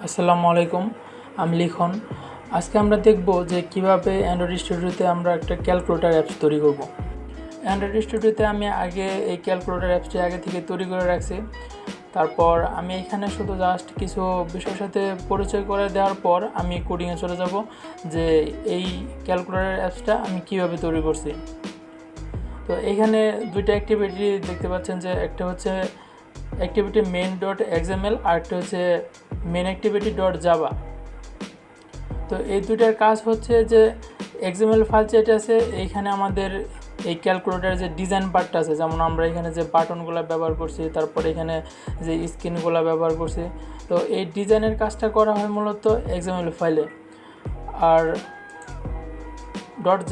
আসসালামু আলাইকুম, আমি লিখন। আজকে আমরা দেখব যে কিভাবে অ্যান্ড্রয়েড স্টুডিওতে আমরা একটা ক্যালকুলেটর অ্যাপস তৈরি করব। অ্যান্ড্রয়েড স্টুডিওতে আমি আগে এই ক্যালকুলেটর অ্যাপসটি আগে থেকে তৈরি করে রাখছি। তারপর আমি এখানে শুধু জাস্ট কিছু বিষয়ের সাথে পরিচয় করে দেওয়ার পর আমি কোডিংয়ে চলে যাব যে এই ক্যালকুলেটর অ্যাপসটা আমি কিভাবে তৈরি করছি। তো এখানে দুইটা অ্যাক্টিভিটি দেখতে পাচ্ছেন, যে একটা হচ্ছে অ্যাক্টিভিটি main.xml আর একটা হচ্ছে main activity.java। তো এই দুইটার কাজ হচ্ছে যে XML ফাইল যেটা আছে এইখানে আমাদের এই ক্যালকুলেটরের যে ডিজাইন পার্টটা আছে, যেমন আমরা এখানে যে বাটনগুলো ব্যবহার করছি, তারপর এখানে যে স্ক্রিনগুলো ব্যবহার করছি, তো এই ডিজাইনের কাজটা করা হয় মূলত XML ফাইলে। আর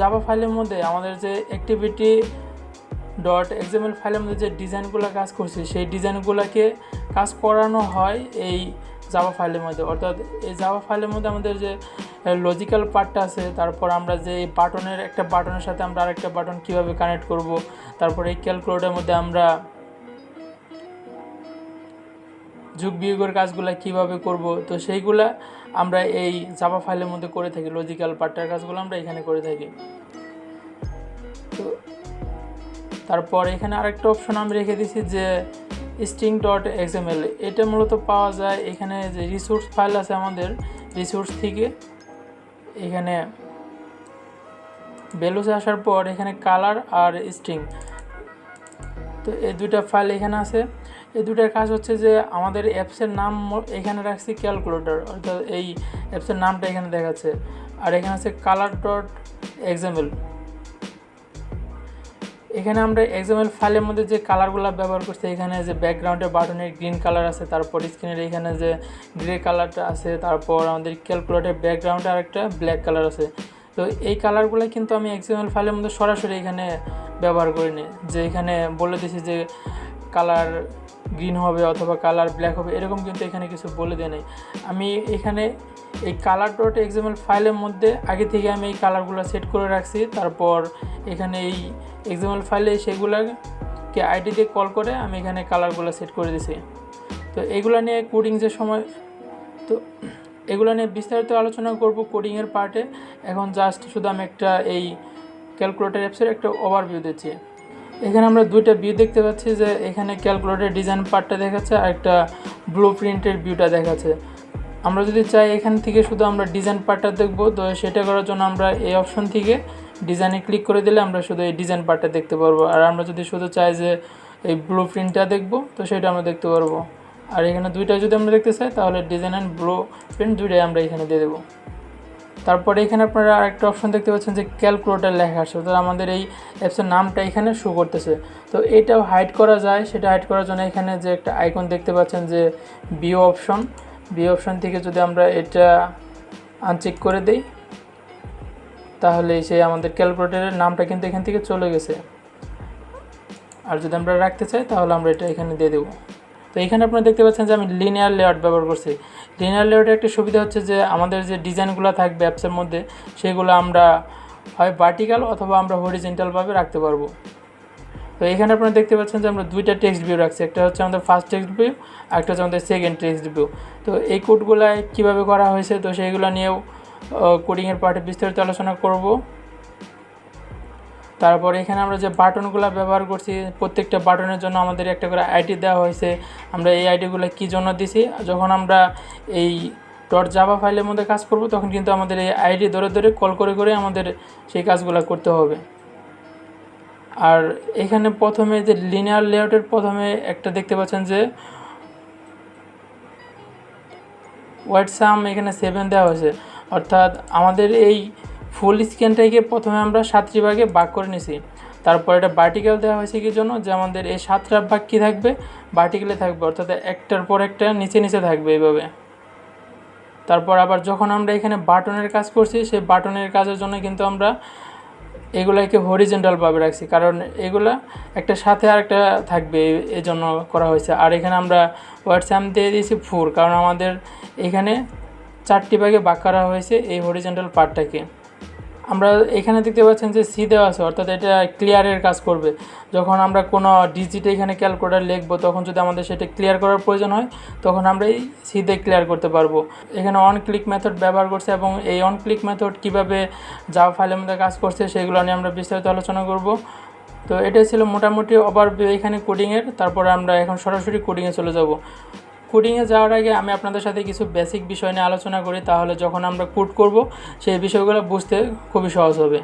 .java ফাইলের মধ্যে আমাদের যে অ্যাক্টিভিটি .xml ফাইলের মধ্যে যে ডিজাইনগুলো কাজ করছি সেই ডিজাইনগুলোকে কাজ করানো হয় এই জাভা ফাইলের মধ্যে। অর্থাৎ এই জাভা ফাইলের মধ্যে আমাদের যে লজিক্যাল পার্টটা আছে, তারপর আমরা যে এই বাটনের একটা বাটনের সাথে আমরা আরেকটা বাটন কীভাবে কানেক্ট করব, তারপর এই ক্যালকুলেটরের মধ্যে আমরা যোগ বিয়োগের কাজগুলো কীভাবে করব, তো সেইগুলা আমরা এই জাভা ফাইলের মধ্যে করে থাকি। লজিক্যাল পার্টটার কাজগুলো আমরা এখানে করে থাকি। তো তারপর এখানে আরেকটা অপশন আমি রেখে দিয়েছি যে string.xml। এটা মূলত পাওয়া যায় এখানে যে রিসোর্স ফাইল আছে আমাদের রিসোর্স থেকে। এখানে ভ্যালুসে আসার পর এখানে কালার আর স্ট্রিং, তো এই দুইটা ফাইল এখানে আছে। এই দুটার কাজ হচ্ছে যে আমাদের অ্যাপসের নাম এখানে রাখছি ক্যালকুলেটর, অর্থাৎ এই অ্যাপসের নামটা এখানে দেখাচ্ছে। আর এখানে আছে color.xml। এখানে আমরা XML ফাইলের মধ্যে যে কালারগুলো ব্যবহার করছি, এখানে যে ব্যাকগ্রাউন্ডের বাটনের গ্রিন কালার আছে, তারপর স্ক্রিনের এখানে যে গ্রে কালারটা আছে, তারপর আমাদের ক্যালকুলেটরের ব্যাকগ্রাউন্ডে আরেকটা ব্ল্যাক কালার আছে। তো এই কালারগুলো কিন্তু আমি XML ফাইলের মধ্যে সরাসরি এখানে ব্যবহার করিনি, যে এখানে বলে দিয়েছি যে কালার গ্রিন হবে অথবা কালার ব্ল্যাক হবে, এরকম কিন্তু এখানে কিছু বলে দেয় নাই। আমি এখানে এই color.xml ফাইলের মধ্যে আগে থেকে আমি এই কালারগুলো সেট করে রাখছি। তারপর এখানে এই XML ফাইলে সেগুলোকে আইডি দিয়ে কল করে আমি এখানে কালারগুলো সেট করে দিয়েছি। তো এগুলো নিয়ে কোডিং যে সময়, তো এগুলো নিয়ে বিস্তারিত আলোচনা করব কোডিংয়ের পার্টে। এখন জাস্ট শুধু আমি একটা এই ক্যালকুলেটর অ্যাপসের একটা ওভারভিউ দিচ্ছি। এখানে আমরা দুইটা ভিউ দেখতে পাচ্ছি, যে এখানে ক্যালকুলেটর ডিজাইন পার্টটা দেখাচ্ছে আর একটা ব্লু প্রিন্টের ভিউটা দেখাচ্ছে। আমরা যদি চাই এখান থেকে শুধু আমরা ডিজাইন পার্টটা দেখব, তো সেটা করার জন্য আমরা এই অপশন থেকে ডিজাইনে ক্লিক করে দিলে আমরা শুধু এই ডিজাইন পার্টটা দেখতে পারবো। আর আমরা যদি শুধু চাই যে এই ব্লু প্রিন্টটা দেখবো, তো সেটা আমরা দেখতে পারবো। আর এখানে দুইটা যদি আমরা দেখতে চাই তাহলে ডিজাইন অ্যান্ড ব্লু প্রিন্ট দুইটাই আমরা এখানে দিয়ে দেবো। তারপরে এখানে আপনারা আরেকটা অপশন দেখতে পাচ্ছেন যে ক্যালকুলেটর লেখা আছে, তো আমাদের এই অ্যাপসের নামটা এখানে শো করতেছে। তো এটাও হাইড করা যায়, সেটা হাইড করার জন্য এখানে যে একটা আইকন দেখতে পাচ্ছেন যে ভিউ অপশন থেকে যদি আমরা এটা আনচেক করে দিই, তাহলে সেই আমাদের ক্যালকুলেটরের নামটা কিন্তু এখান থেকে চলে গেছে। আর যদি আমরা রাখতে চাই তাহলে আমরা এটা এখানে দিয়ে দেবো। তো এখানে আপনারা দেখতে পাচ্ছেন যে আমি লিনিয়ার লেআউট ব্যবহার করছি। লিনিয়ার লেআউটের একটা সুবিধা হচ্ছে যে আমাদের যে ডিজাইনগুলো থাকবে অ্যাপসের মধ্যে, সেগুলো আমরা হয় ভার্টিক্যাল অথবা আমরা হরিজেন্টালভাবে রাখতে পারবো। তো এখানে আপনারা দেখতে পাচ্ছেন যে আমরা দুইটা টেক্সট ভিউ রাখছি, একটা হচ্ছে আমাদের ফার্স্ট টেক্সট ভিউ আর একটা হচ্ছে আমাদের সেকেন্ড টেক্সট ভিউ। তো এই কোডগুলো কীভাবে করা হয়েছে, তো সেইগুলো নিয়েও কোডিংয়ের পার্টে বিস্তারিত আলোচনা করব। তারপর এখানে আমরা যে বাটনগুলো ব্যবহার করছি, প্রত্যেকটা বাটনের জন্য আমাদের একটা করে আইডি দেওয়া হয়েছে। আমরা এই আইডিগুলো কী জন্য দিছি, যখন আমরা এই .java ফাইলের মধ্যে কাজ করব তখন কিন্তু আমাদের এই আইডি ধরে ধরে কল করে করে আমাদের সেই কাজগুলো করতে হবে। আর এখানে প্রথমে যে লিনিয়ার লেআউটের প্রথমে একটা দেখতে পাচ্ছেন যে ওয়াইড সাম এখানে 7 দেওয়া হয়েছে, অর্থাৎ আমাদের এই ফুল স্ক্রিনটাকে প্রথমে আমরা 7টি ভাগে ভাগ করে নিছি। তারপর এটা ভার্টিক্যাল দেওয়া হয়েছে কি জন্য, যে আমাদের এই 7টা ভাগ কী থাকবে, ভার্টিক্যালে থাকবে, অর্থাৎ একটার পর একটা নিচে নিচে থাকবে এইভাবে। তারপর আবার যখন আমরা এখানে বাটনের কাজ করছি, সেই বাটনের কাজের জন্য কিন্তু আমরা এগুলাকে হরিজেন্টালভাবে রাখছি, কারণ এগুলা একটা সাথে আর একটা থাকবে, এই জন্য করা হয়েছে। আর এখানে আমরা হোয়াটসঅ্যাপ দিয়ে দিয়েছি 4, কারণ আমাদের এখানে 4টি ভাগে ভাগ করা হয়েছে এই হরিজেন্টাল পার্টটাকে। আমরা এখানে দেখতে পাচ্ছেন যে সি দেওয়া আছে, অর্থাৎ এটা ক্লিয়ারের কাজ করবে। যখন আমরা কোনো ডিজিটে এখানে ক্যালকুলেটর লিখবো তখন যদি আমাদের সেটা ক্লিয়ার করার প্রয়োজন হয় তখন আমরা এই সি দিয়ে ক্লিয়ার করতে পারবো। এখানে অন ক্লিক মেথড ব্যবহার করছে এবং এই অন ক্লিক মেথড কীভাবে জাভা ফাইলের মধ্যে কাজ করছে সেগুলো নিয়ে আমরা বিস্তারিত আলোচনা করব। তো এটাই ছিল মোটামুটি ওভারভিউ এখানে কোডিংয়ের। তারপরে আমরা এখন সরাসরি কোডিংয়ে চলে যাব। কোডিংয়ে যাওয়ার আগে আমি আপনাদের সাথে কিছু বেসিক বিষয় নিয়ে আলোচনা করি, তাহলে যখন আমরা কোড করব সেই বিষয়গুলো বুঝতে খুবই সহজ হবে।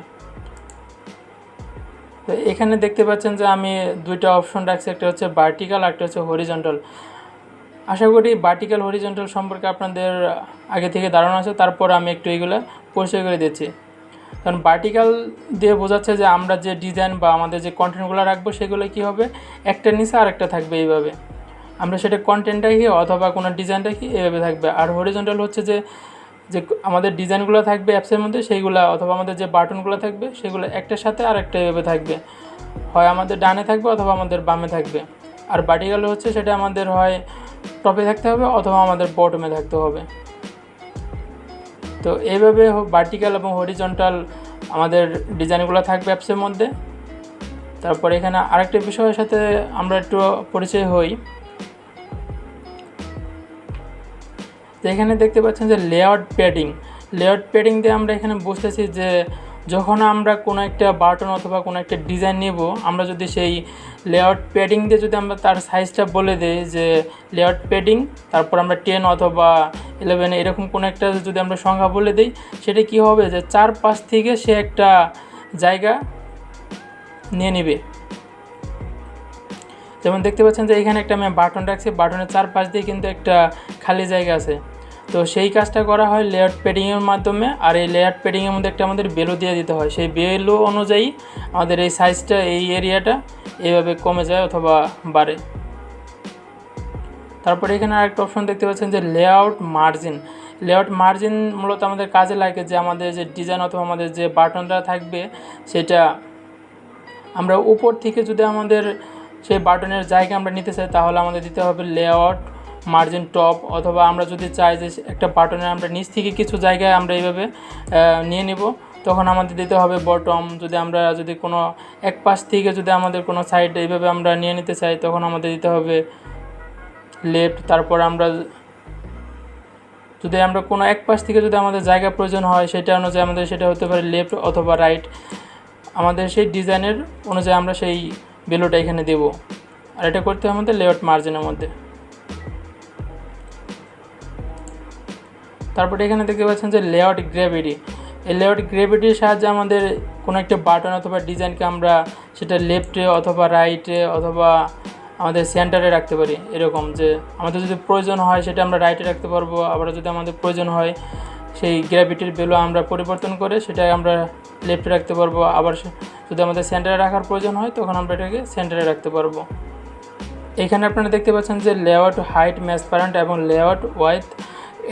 তো এখানে দেখতে পাচ্ছেন যে আমি দুইটা অপশন রাখছি, একটা হচ্ছে ভার্টিক্যাল আর একটা হচ্ছে হরিজন্টাল। আশা করি ভার্টিক্যাল হরিজন্টাল সম্পর্কে আপনাদের আগে থেকে ধারণা আছে, তারপর আমি একটু এইগুলো পরিচয় করে দিচ্ছি। কারণ ভার্টিক্যাল দিয়ে বোঝাচ্ছে যে আমরা যে ডিজাইন বা আমাদের যে কন্টেন্টগুলো রাখবো সেগুলো কী হবে, একটার নিচে আরেকটা থাকবে এইভাবে। আমরা সেটা কন্টেন্ট রাখি অথবা কোনো ডিজাইন রাখি এইভাবে থাকবে। আর হরিজন্টাল হচ্ছে যে আমাদের ডিজাইনগুলো থাকবে অ্যাপসের মধ্যে সেইগুলো, অথবা আমাদের যে বাটনগুলো থাকবে সেগুলো একটার সাথে আরেকটা এইভাবে থাকবে, হয় আমাদের ডানে থাকবে অথবা আমাদের বামে থাকবে। আর ভার্টিক্যাল হচ্ছে সেটা আমাদের হয় টপে থাকতে হবে অথবা আমাদের বটমে থাকতে হবে। তো এইভাবে ভার্টিক্যাল এবং হরিজন্টাল আমাদের ডিজাইনগুলো থাকবে অ্যাপসের মধ্যে। তারপর এখানে আরেকটা বিষয়ের সাথে আমরা একটু পরিচয় হই। তো এখানে দেখতে পাচ্ছেন যে লেআউট প্যাডিং দিয়ে আমরা এখানে বুঝতেছি যে যখন আমরা কোনো একটা বাটন অথবা কোনো একটা ডিজাইন নেব, আমরা যদি সেই লেআউট প্যাডিং দিয়ে যদি আমরা তার সাইজটা বলে দিই যে লেআউট প্যাডিং, তারপর আমরা 10 অথবা 11 এরকম কোনো একটা যদি আমরা সংখ্যা বলে দিই, সেটা কি হবে যে চারপাশ থেকে সে একটা জায়গা নিয়ে নেবে। যেমন দেখতে পাচ্ছেন যে এখানে একটা আমি বাটন রাখছি, বাটনের চারপাশ দিয়ে কিন্তু একটা খালি জায়গা আছে। তো সেই কাজটা করা হয় লেআউট প্যাডিংয়ের মাধ্যমে। আর এই লেআউট প্যাডিংয়ের মধ্যে একটা আমাদের ভ্যালু দিয়ে দিতে হয়, সেই ভ্যালু অনুযায়ী আমাদের এই সাইজটা, এই এরিয়াটা এইভাবে কমে যায় অথবা বাড়ে। তারপরে এখানে আরেকটা অপশন দেখতে পাচ্ছেন যে লেআউট মার্জিন মূলত আমাদের কাজে লাগে যে আমাদের যে ডিজাইন অথবা আমাদের যে বাটনটা থাকবে সেটা আমরা উপর থেকে যদি আমাদের সেই বাটনের জায়গা আমরা নিতে চাই তাহলে আমাদের দিতে হবে লেআউট মার্জিন টপ, অথবা আমরা যদি চাই যে একটা বাটনের আমরা নিচ থেকে কিছু জায়গায় আমরা এইভাবে নিয়ে নিব তখন আমাদের দিতে হবে বটম। যদি কোনো এক পাশ থেকে যদি আমাদের কোনো সাইড এইভাবে আমরা নিয়ে নিতে চাই তখন আমাদের দিতে হবে লেফট। তারপর আমরা কোনো এক পাশ থেকে যদি আমাদের জায়গা প্রয়োজন হয় সেটা অনুযায়ী আমাদের সেটা হতে পারে লেফট অথবা রাইট। আমাদের সেই ডিজাইনের অনুযায়ী আমরা সেই ভ্যালুটা এখানে দেব। আর এটা করতে হবে আমাদের লেআউট মার্জিনের মধ্যে। তারপরে এখানে দেখতে পাচ্ছেন যে লেআউট গ্র্যাভিটি। এই লেআউট গ্র্যাভিটির সাহায্যে আমাদের কোনো একটা বাটন অথবা ডিজাইনকে আমরা সেটা লেফটে অথবা রাইটে অথবা আমাদের সেন্টারে রাখতে পারি। এরকম যে আমাদের যদি প্রয়োজন হয় সেটা আমরা রাইটে রাখতে পারবো, আবার যদি আমাদের প্রয়োজন হয় সেই গ্র্যাভিটির ভ্যালু আমরা পরিবর্তন করে সেটা আমরা লেফটে রাখতে পারবো, আবার যদি আমাদের সেন্টারে রাখার প্রয়োজন হয় তখন আমরা এটাকে সেন্টারে রাখতে পারবো। এখানে আপনারা দেখতে পাচ্ছেন যে লেআউট হাইট ম্যাচ প্যারেন্ট এবং লেআউট ওয়াইথ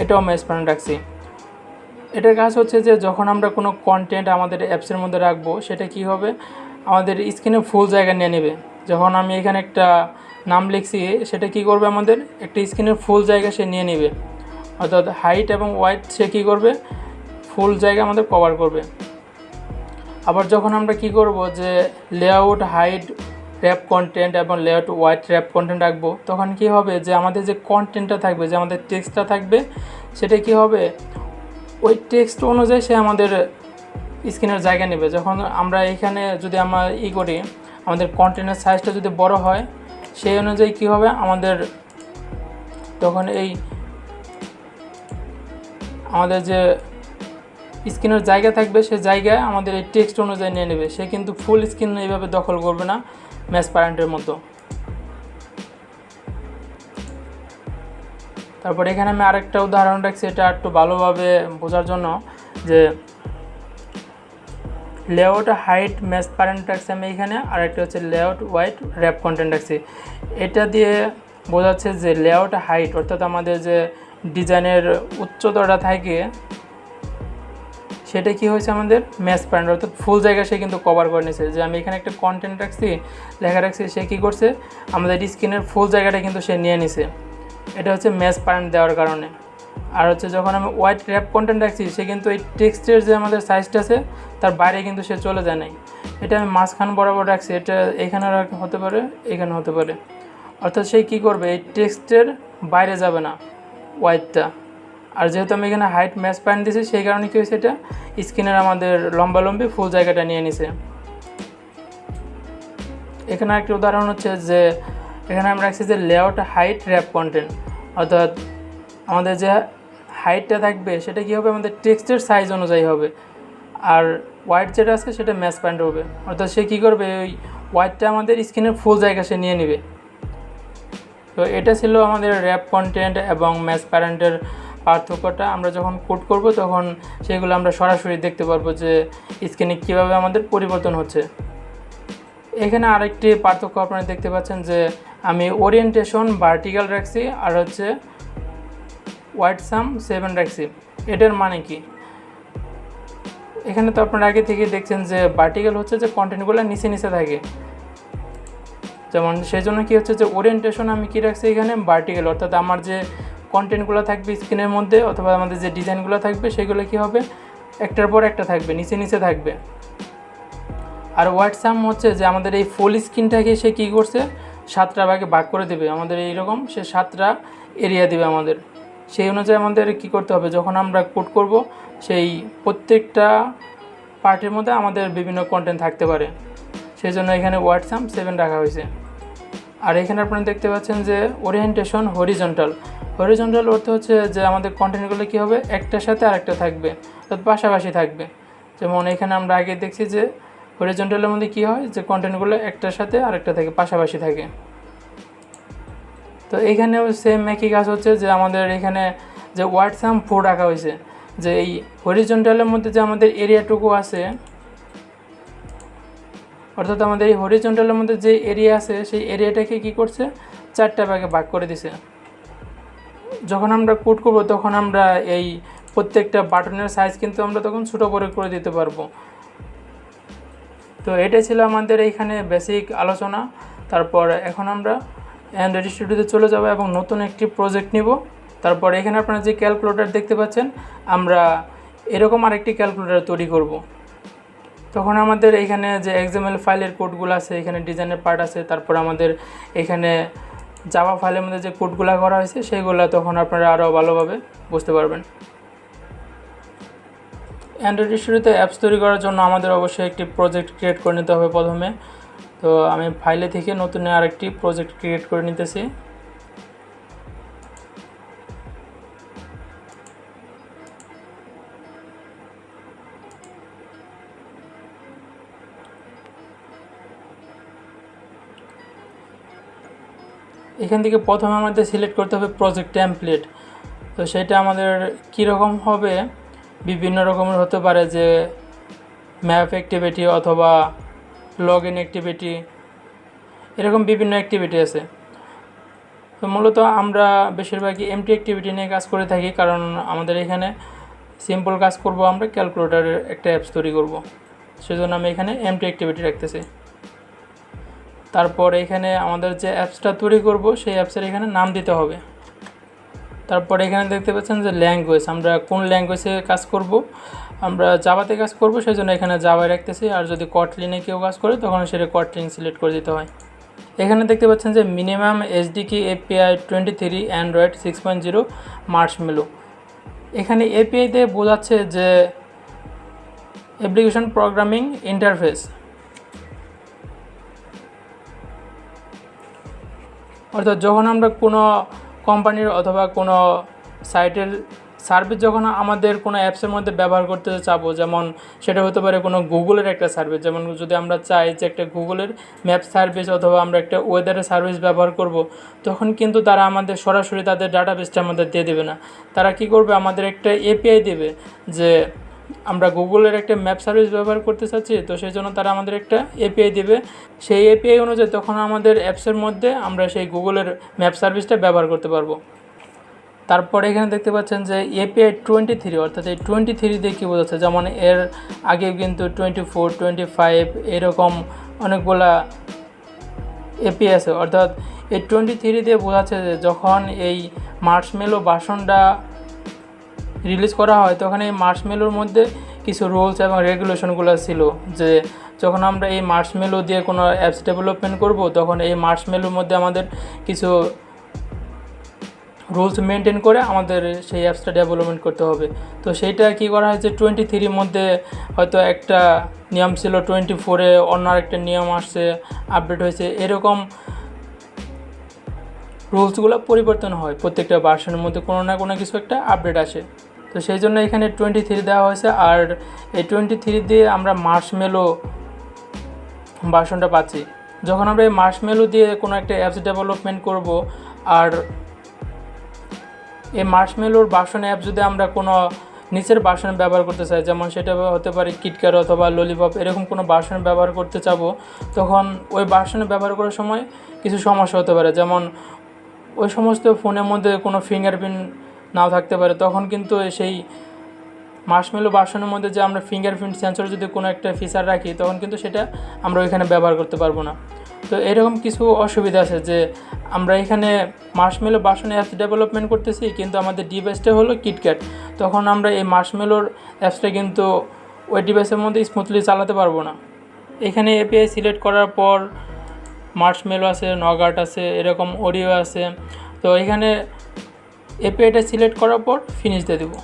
এটাও ম্যাচ প্যারেন্ট রাখছি। এটার কাজ হচ্ছে যে যখন আমরা কোনো কন্টেন্ট আমাদের অ্যাপসের মধ্যে রাখবো সেটা কি হবে, আমাদের স্ক্রিনে ফুল জায়গা নিয়ে নেবে। যখন আমি এখানে একটা নাম লিখছি সেটা কি করবে, আমাদের একটা স্ক্রিনের ফুল জায়গা সে নিয়ে নেবে, অর্থাৎ হাইট এবং ওয়াইড সে কী করবে, ফুল জায়গা আমাদের কভার করবে। আবার যখন আমরা কি করব যে লেআউট হাইট র্যাপ কন্টেন্ট এবং লেআউট ওয়াইড র্যাপ কন্টেন্ট রাখবো তখন কি হবে যে আমাদের যে কন্টেন্টটা থাকবে, যে আমাদের টেক্সটটা থাকবে সেটা কি হবে ওই টেক্সট অনুযায়ী সে আমাদের স্ক্রিনের জায়গা নেবে। যখন আমরা এখানে যদি আমরা করি আমাদের কন্টেন্টের সাইজটা যদি বড় হয় সেই অনুযায়ী কি হবে আমাদের তখন আমাদের যে স্ক্রিনের জায়গা থাকবে সে জায়গায় আমাদের এই টেক্সট অনুযায়ী নিয়ে নেবে। সে কিন্তু ফুল স্ক্রিন এইভাবে দখল করবে না ম্যাচ প্যারেন্টের মতো। তারপর এখানে আমি আরেকটা উদাহরণ রাখছি, এটা একটু ভালোভাবে বোঝার জন্য, যে লেআউট হাইট ম্যাচ প্যারেন্ট রাখছি আমি এখানে, আর একটা হচ্ছে লেআউট ওয়াইড র্যাপ কন্টেন্ট রাখছি। এটা দিয়ে বোঝাচ্ছে যে লেআউট হাইট অর্থাৎ আমাদের যে ডিজাইনের উচ্চতাটা থাকে সেটা কি হয়েছে আমাদের ম্যাচ প্যারেন্ট অর্থাৎ ফুল জায়গা সে কিন্তু কভার করে নিয়েছে। যে আমি এখানে একটা কন্টেন্ট রাখছি, লেখা রাখছি, সে কী করছে আমাদের স্ক্রিনের ফুল জায়গাটা কিন্তু সে নিয়ে নিছে। এটা হচ্ছে ম্যাচ প্যারেন্ট দেওয়ার কারণে। আর হচ্ছে যখন আমি হোয়াইট র্যাপ কন্টেন্ট রাখছি সে কিন্তু এই টেক্সটের যে আমাদের সাইজটা আছে তার বাইরে কিন্তু সে চলে যায় নাই। এটা আমি মাঝখান বরাবর রাখছি, এটা এখানে হতে পারে, এখানে হতে পারে। অর্থাৎ সে কী করবে, এই টেক্সটের বাইরে যাবে না হোয়াইটটা। আর যেহেতু আমি এখানে হাইট ম্যাচ পয়েন্ট দিয়েছি সেই কারণে কী হয়েছে, এটা স্ক্রিনের আমাদের লম্বালম্বি ফুল জায়গাটা নিয়ে নিছে। এখানে একটি উদাহরণ হচ্ছে যে এখানে আমরা রাখছি যে লেআউট হাইট র্যাপ কন্টেন্ট, অর্থাৎ আমাদের যে হাইটটা থাকবে সেটা কী হবে, আমাদের টেক্সটের সাইজ অনুযায়ী হবে। আর হোয়াইট যেটা আছে সেটা ম্যাচ পয়েন্ট হবে, অর্থাৎ সে কী করবে, ওই হোয়াইটটা আমাদের স্ক্রিনের ফুল জায়গা সে নিয়ে নেবে। তো এটা ছিল আমাদের র্যাপ কন্টেন্ট এবং ম্যাচ প্যারেন্টের পার্থক্যটা। আমরা যখন কোড করব তখন সেগুলো আমরা সরাসরি দেখতে পারবো যে স্ক্রিনে কীভাবে আমাদের পরিবর্তন হচ্ছে। এখানে আরেকটি পার্থক্য আপনারা দেখতে পাচ্ছেন যে আমি ওরিয়েন্টেশন ভার্টিক্যাল রাখছি আর হচ্ছে হোয়াইট সাম 7 রাখছি। এটার মানে কি, এখানে তো আপনারা আগে থেকে দেখছেন যে ভার্টিক্যাল হচ্ছে যে কন্টেন্টগুলো নিচে নিচে থাকে, যেমন সেই জন্য কী হচ্ছে যে ওরিয়েন্টেশন আমি কী রাখছি এখানে ভার্টিক্যাল, অর্থাৎ আমার যে কন্টেন্টগুলো থাকবে স্ক্রিনের মধ্যে অথবা আমাদের যে ডিজাইনগুলো থাকবে সেগুলো কী হবে, একটার পর একটা থাকবে, নিচে নিচে থাকবে। আর হোয়াইট সাম হচ্ছে যে আমাদের এই ফুল স্ক্রিনটাকে সে কী করছে, 7টা ভাগে ভাগ করে দেবে আমাদের, এইরকম সে 7টা এরিয়া দেবে আমাদের। সেই অনুযায়ী আমাদের কী করতে হবে, যখন আমরা কোড করব সেই প্রত্যেকটা পার্টের মধ্যে আমাদের বিভিন্ন কন্টেন্ট থাকতে পারে, সেই জন্য এখানে হোয়াইট সাম 7 রাখা হয়েছে। আর এখানে আপনারা দেখতে পাচ্ছেন যে ওরিয়েন্টেশন হরিজন্টাল। হরিজন্টাল অর্থ হচ্ছে যে আমাদের কন্টেন্টগুলো কী হবে, একটার সাথে আরেকটা থাকবে, অর্থাৎ পাশাপাশি থাকবে। যেমন এখানে আমরা আগে দেখছি যে হরিজন্টালের মধ্যে কী হয়, যে কন্টেন্টগুলো একটার সাথে আরেকটা থাকে, পাশাপাশি থাকে। তো এখানেও সেম একই কাজ হচ্ছে যে আমাদের এখানে যে হোয়াইট সাম 4 রাখা হয়েছে, যে এই হরিজন্টালের মধ্যে যে আমাদের এরিয়াটুকু আছে, অর্থাৎ আমাদের এই হরিজন্টালের মধ্যে যে এরিয়া আছে সেই এরিয়াটাকে কী করছে, 4টা ভাগে ভাগ করে দিছে। যখন আমরা কোড করব তখন আমরা এই প্রত্যেকটা বাটনের সাইজ কিন্তু আমরা তখন ছোটো করে দিতে পারবো। তো এটাই ছিল আমাদের এইখানে বেসিক আলোচনা। তারপর এখন আমরা অ্যান্ড্রয়েড স্টুডিওতে চলে যাব এবং নতুন একটি প্রজেক্ট নিব। তারপর এখানে আপনারা যে ক্যালকুলেটর দেখতে পাচ্ছেন, আমরা এরকম আরেকটি ক্যালকুলেটর তৈরি করব। তখন আমাদের এখানে যে XML ফাইলের কোডগুলো আছে, এখানে ডিজাইনের পার্ট আছে, তারপর আমাদের এখানে জাভা ফাইলের মধ্যে যে কোডগুলো করা হয়েছে সেগুলো তখন আপনারা আরও ভালোভাবে বুঝতে পারবেন। অ্যান্ড্রয়েড স্টুডিওতে অ্যাপস তৈরি করার জন্য আমাদের অবশ্যই একটি প্রজেক্ট ক্রিয়েট করে নিতে হবে প্রথমে। তো আমি ফাইলে থেকে নতুন আরেকটি প্রজেক্ট ক্রিয়েট করে নিতেছি। এখান থেকে প্রথমে আমাদের সিলেক্ট করতে হবে প্রজেক্ট টেমপ্লেট। তো সেটা আমাদের কীরকম হবে, বিভিন্ন রকমের হতে পারে, যে ম্যাপ অ্যাক্টিভিটি অথবা লগ ইন অ্যাক্টিভিটি, এরকম বিভিন্ন অ্যাক্টিভিটি আছে। তো মূলত আমরা বেশিরভাগই এমটি অ্যাক্টিভিটি নিয়ে কাজ করে থাকি, কারণ আমাদের এখানে সিম্পল কাজ করব, আমরা ক্যালকুলেটরের একটা অ্যাপস তৈরি করব, সেজন্য আমি এখানে এমটি অ্যাক্টিভিটি রাখতেছি। তারপর এখানে আমাদের যে অ্যাপসটা তৈরি করব সেই অ্যাপসের এখানে নাম দিতে হবে। তারপর এখানে দেখতে পাচ্ছেন যে ল্যাঙ্গুয়েজ, আমরা কোন ল্যাঙ্গুয়েজে কাজ করব, আমরা জাভাতে কাজ করব, সেই জন্য এখানে জাভায় রাখতেছি। আর যদি কটলিনে কেউ কাজ করে তখন সেটা কটলিন সিলেক্ট করে দিতে হয়। এখানে দেখতে পাচ্ছেন যে minimum SDK API 23 Android 6.0 Marshmallow. এখানে API দিয়ে বোঝাচ্ছে যে অ্যাপ্লিকেশন প্রোগ্রামিং ইন্টারফেস, অর্থাৎ যখন আমরা কোনো কোম্পানির অথবা কোনো সাইটের সার্ভিস যখন আমাদের কোনো অ্যাপসের মধ্যে ব্যবহার করতে চাবো, যেমন সেটা হতে পারে কোনো গুগলের একটা সার্ভিস, যেমন যদি আমরা চাই যে একটা গুগলের ম্যাপ সার্ভিস অথবা আমরা একটা ওয়েদারের সার্ভিস ব্যবহার করব, তখন কিন্তু তারা আমাদের সরাসরি তাদের ডাটাবেসটা আমাদের দিয়ে দেবে না। তারা কি করবে, আমাদের একটা API দেবে যে আমরা গুগলের একটা ম্যাপ সার্ভিস ব্যবহার করতে চাচ্ছি, তো সেই জন্য তারা আমাদের একটা API দেবে। সেই API অনুযায়ী তখন আমাদের অ্যাপসের মধ্যে আমরা সেই গুগলের ম্যাপ সার্ভিসটা ব্যবহার করতে পারবো। তারপরে এখানে দেখতে পাচ্ছেন যে API 23, অর্থাৎ এই 23 দিয়ে কী বোঝাচ্ছে, যেমন এর আগে কিন্তু 24, 25 এরকম অনেকগুলা API আছে, অর্থাৎ এই 23 দিয়ে বোঝাচ্ছে যে যখন এই মার্শমেলো ভার্সনটা রিলিজ করা হয় তখন এই মার্শমেলোর মধ্যে কিছু রুলস এবং রেগুলেশনগুলো ছিল যে যখন আমরা এই মার্শমেলো দিয়ে কোনো অ্যাপস ডেভেলপমেন্ট করব তখন এই মার্শমেলোর মধ্যে আমাদের কিছু রুলস মেনটেন করে আমাদের সেই অ্যাপসটা ডেভেলপমেন্ট করতে হবে। তো সেইটা কী করা হয়েছে 23 মধ্যে হয়তো একটা নিয়ম ছিল, 24-এ অন্য আরেকটা নিয়ম আসছে, আপডেট হয়েছে, এরকম রুলসগুলো পরিবর্তন হয়, প্রত্যেকটা ভার্সনের মধ্যে কোনো না কোনো কিছু একটা আপডেট আসে। তো সেই জন্য এখানে 23 দেওয়া হয়েছে। আর এই 23 দিয়ে আমরা মার্শমেলো ভার্সনটা পাচ্ছি। যখন আমরা এই মার্শমেলো দিয়ে কোনো একটা অ্যাপস ডেভেলপমেন্ট করব আর এই মার্শমেলোর ভার্সন অ্যাপ যদি আমরা কোনো নিচের ভার্সন ব্যবহার করতে চাই, যেমন সেটা হতে পারে কিটক্যাট অথবা ললিপপ, এরকম কোনো ভার্সন ব্যবহার করতে চাবো, তখন ওই ভার্সনে ব্যবহার করার সময় কিছু সমস্যা হতে পারে। যেমন ওই সমস্ত ফোনের মধ্যে কোনো ফিঙ্গারপ্রিন্ট নাও থাকতে পারে, তখন কিন্তু সেই মার্শমেলো ভার্সনের মধ্যে যে আমরা ফিঙ্গারপ্রিন্ট সেন্সর যদি কোনো একটা ফিচার রাখি তখন কিন্তু সেটা আমরা ওইখানে ব্যবহার করতে পারবো না। তো এরকম কিছু অসুবিধা আছে যে আমরা এখানে মার্শমেলো ভার্সনে অ্যাপস ডেভেলপমেন্ট করতেছি কিন্তু আমাদের ডিভাইসটা হলো কিটক্যাট, তখন আমরা এই মার্শমেলোর অ্যাপসটা কিন্তু ওই ডিভাইসের মধ্যে স্মুথলি চালাতে পারবো না। এখানে এপিআই সিলেক্ট করার পর মার্শমেলো আছে, নগাট আছে, এরকম ওরিও আছে। তো এখানে এপিআইটা সিলেক্ট করার পর ফিনিশ দিয়ে দেবো।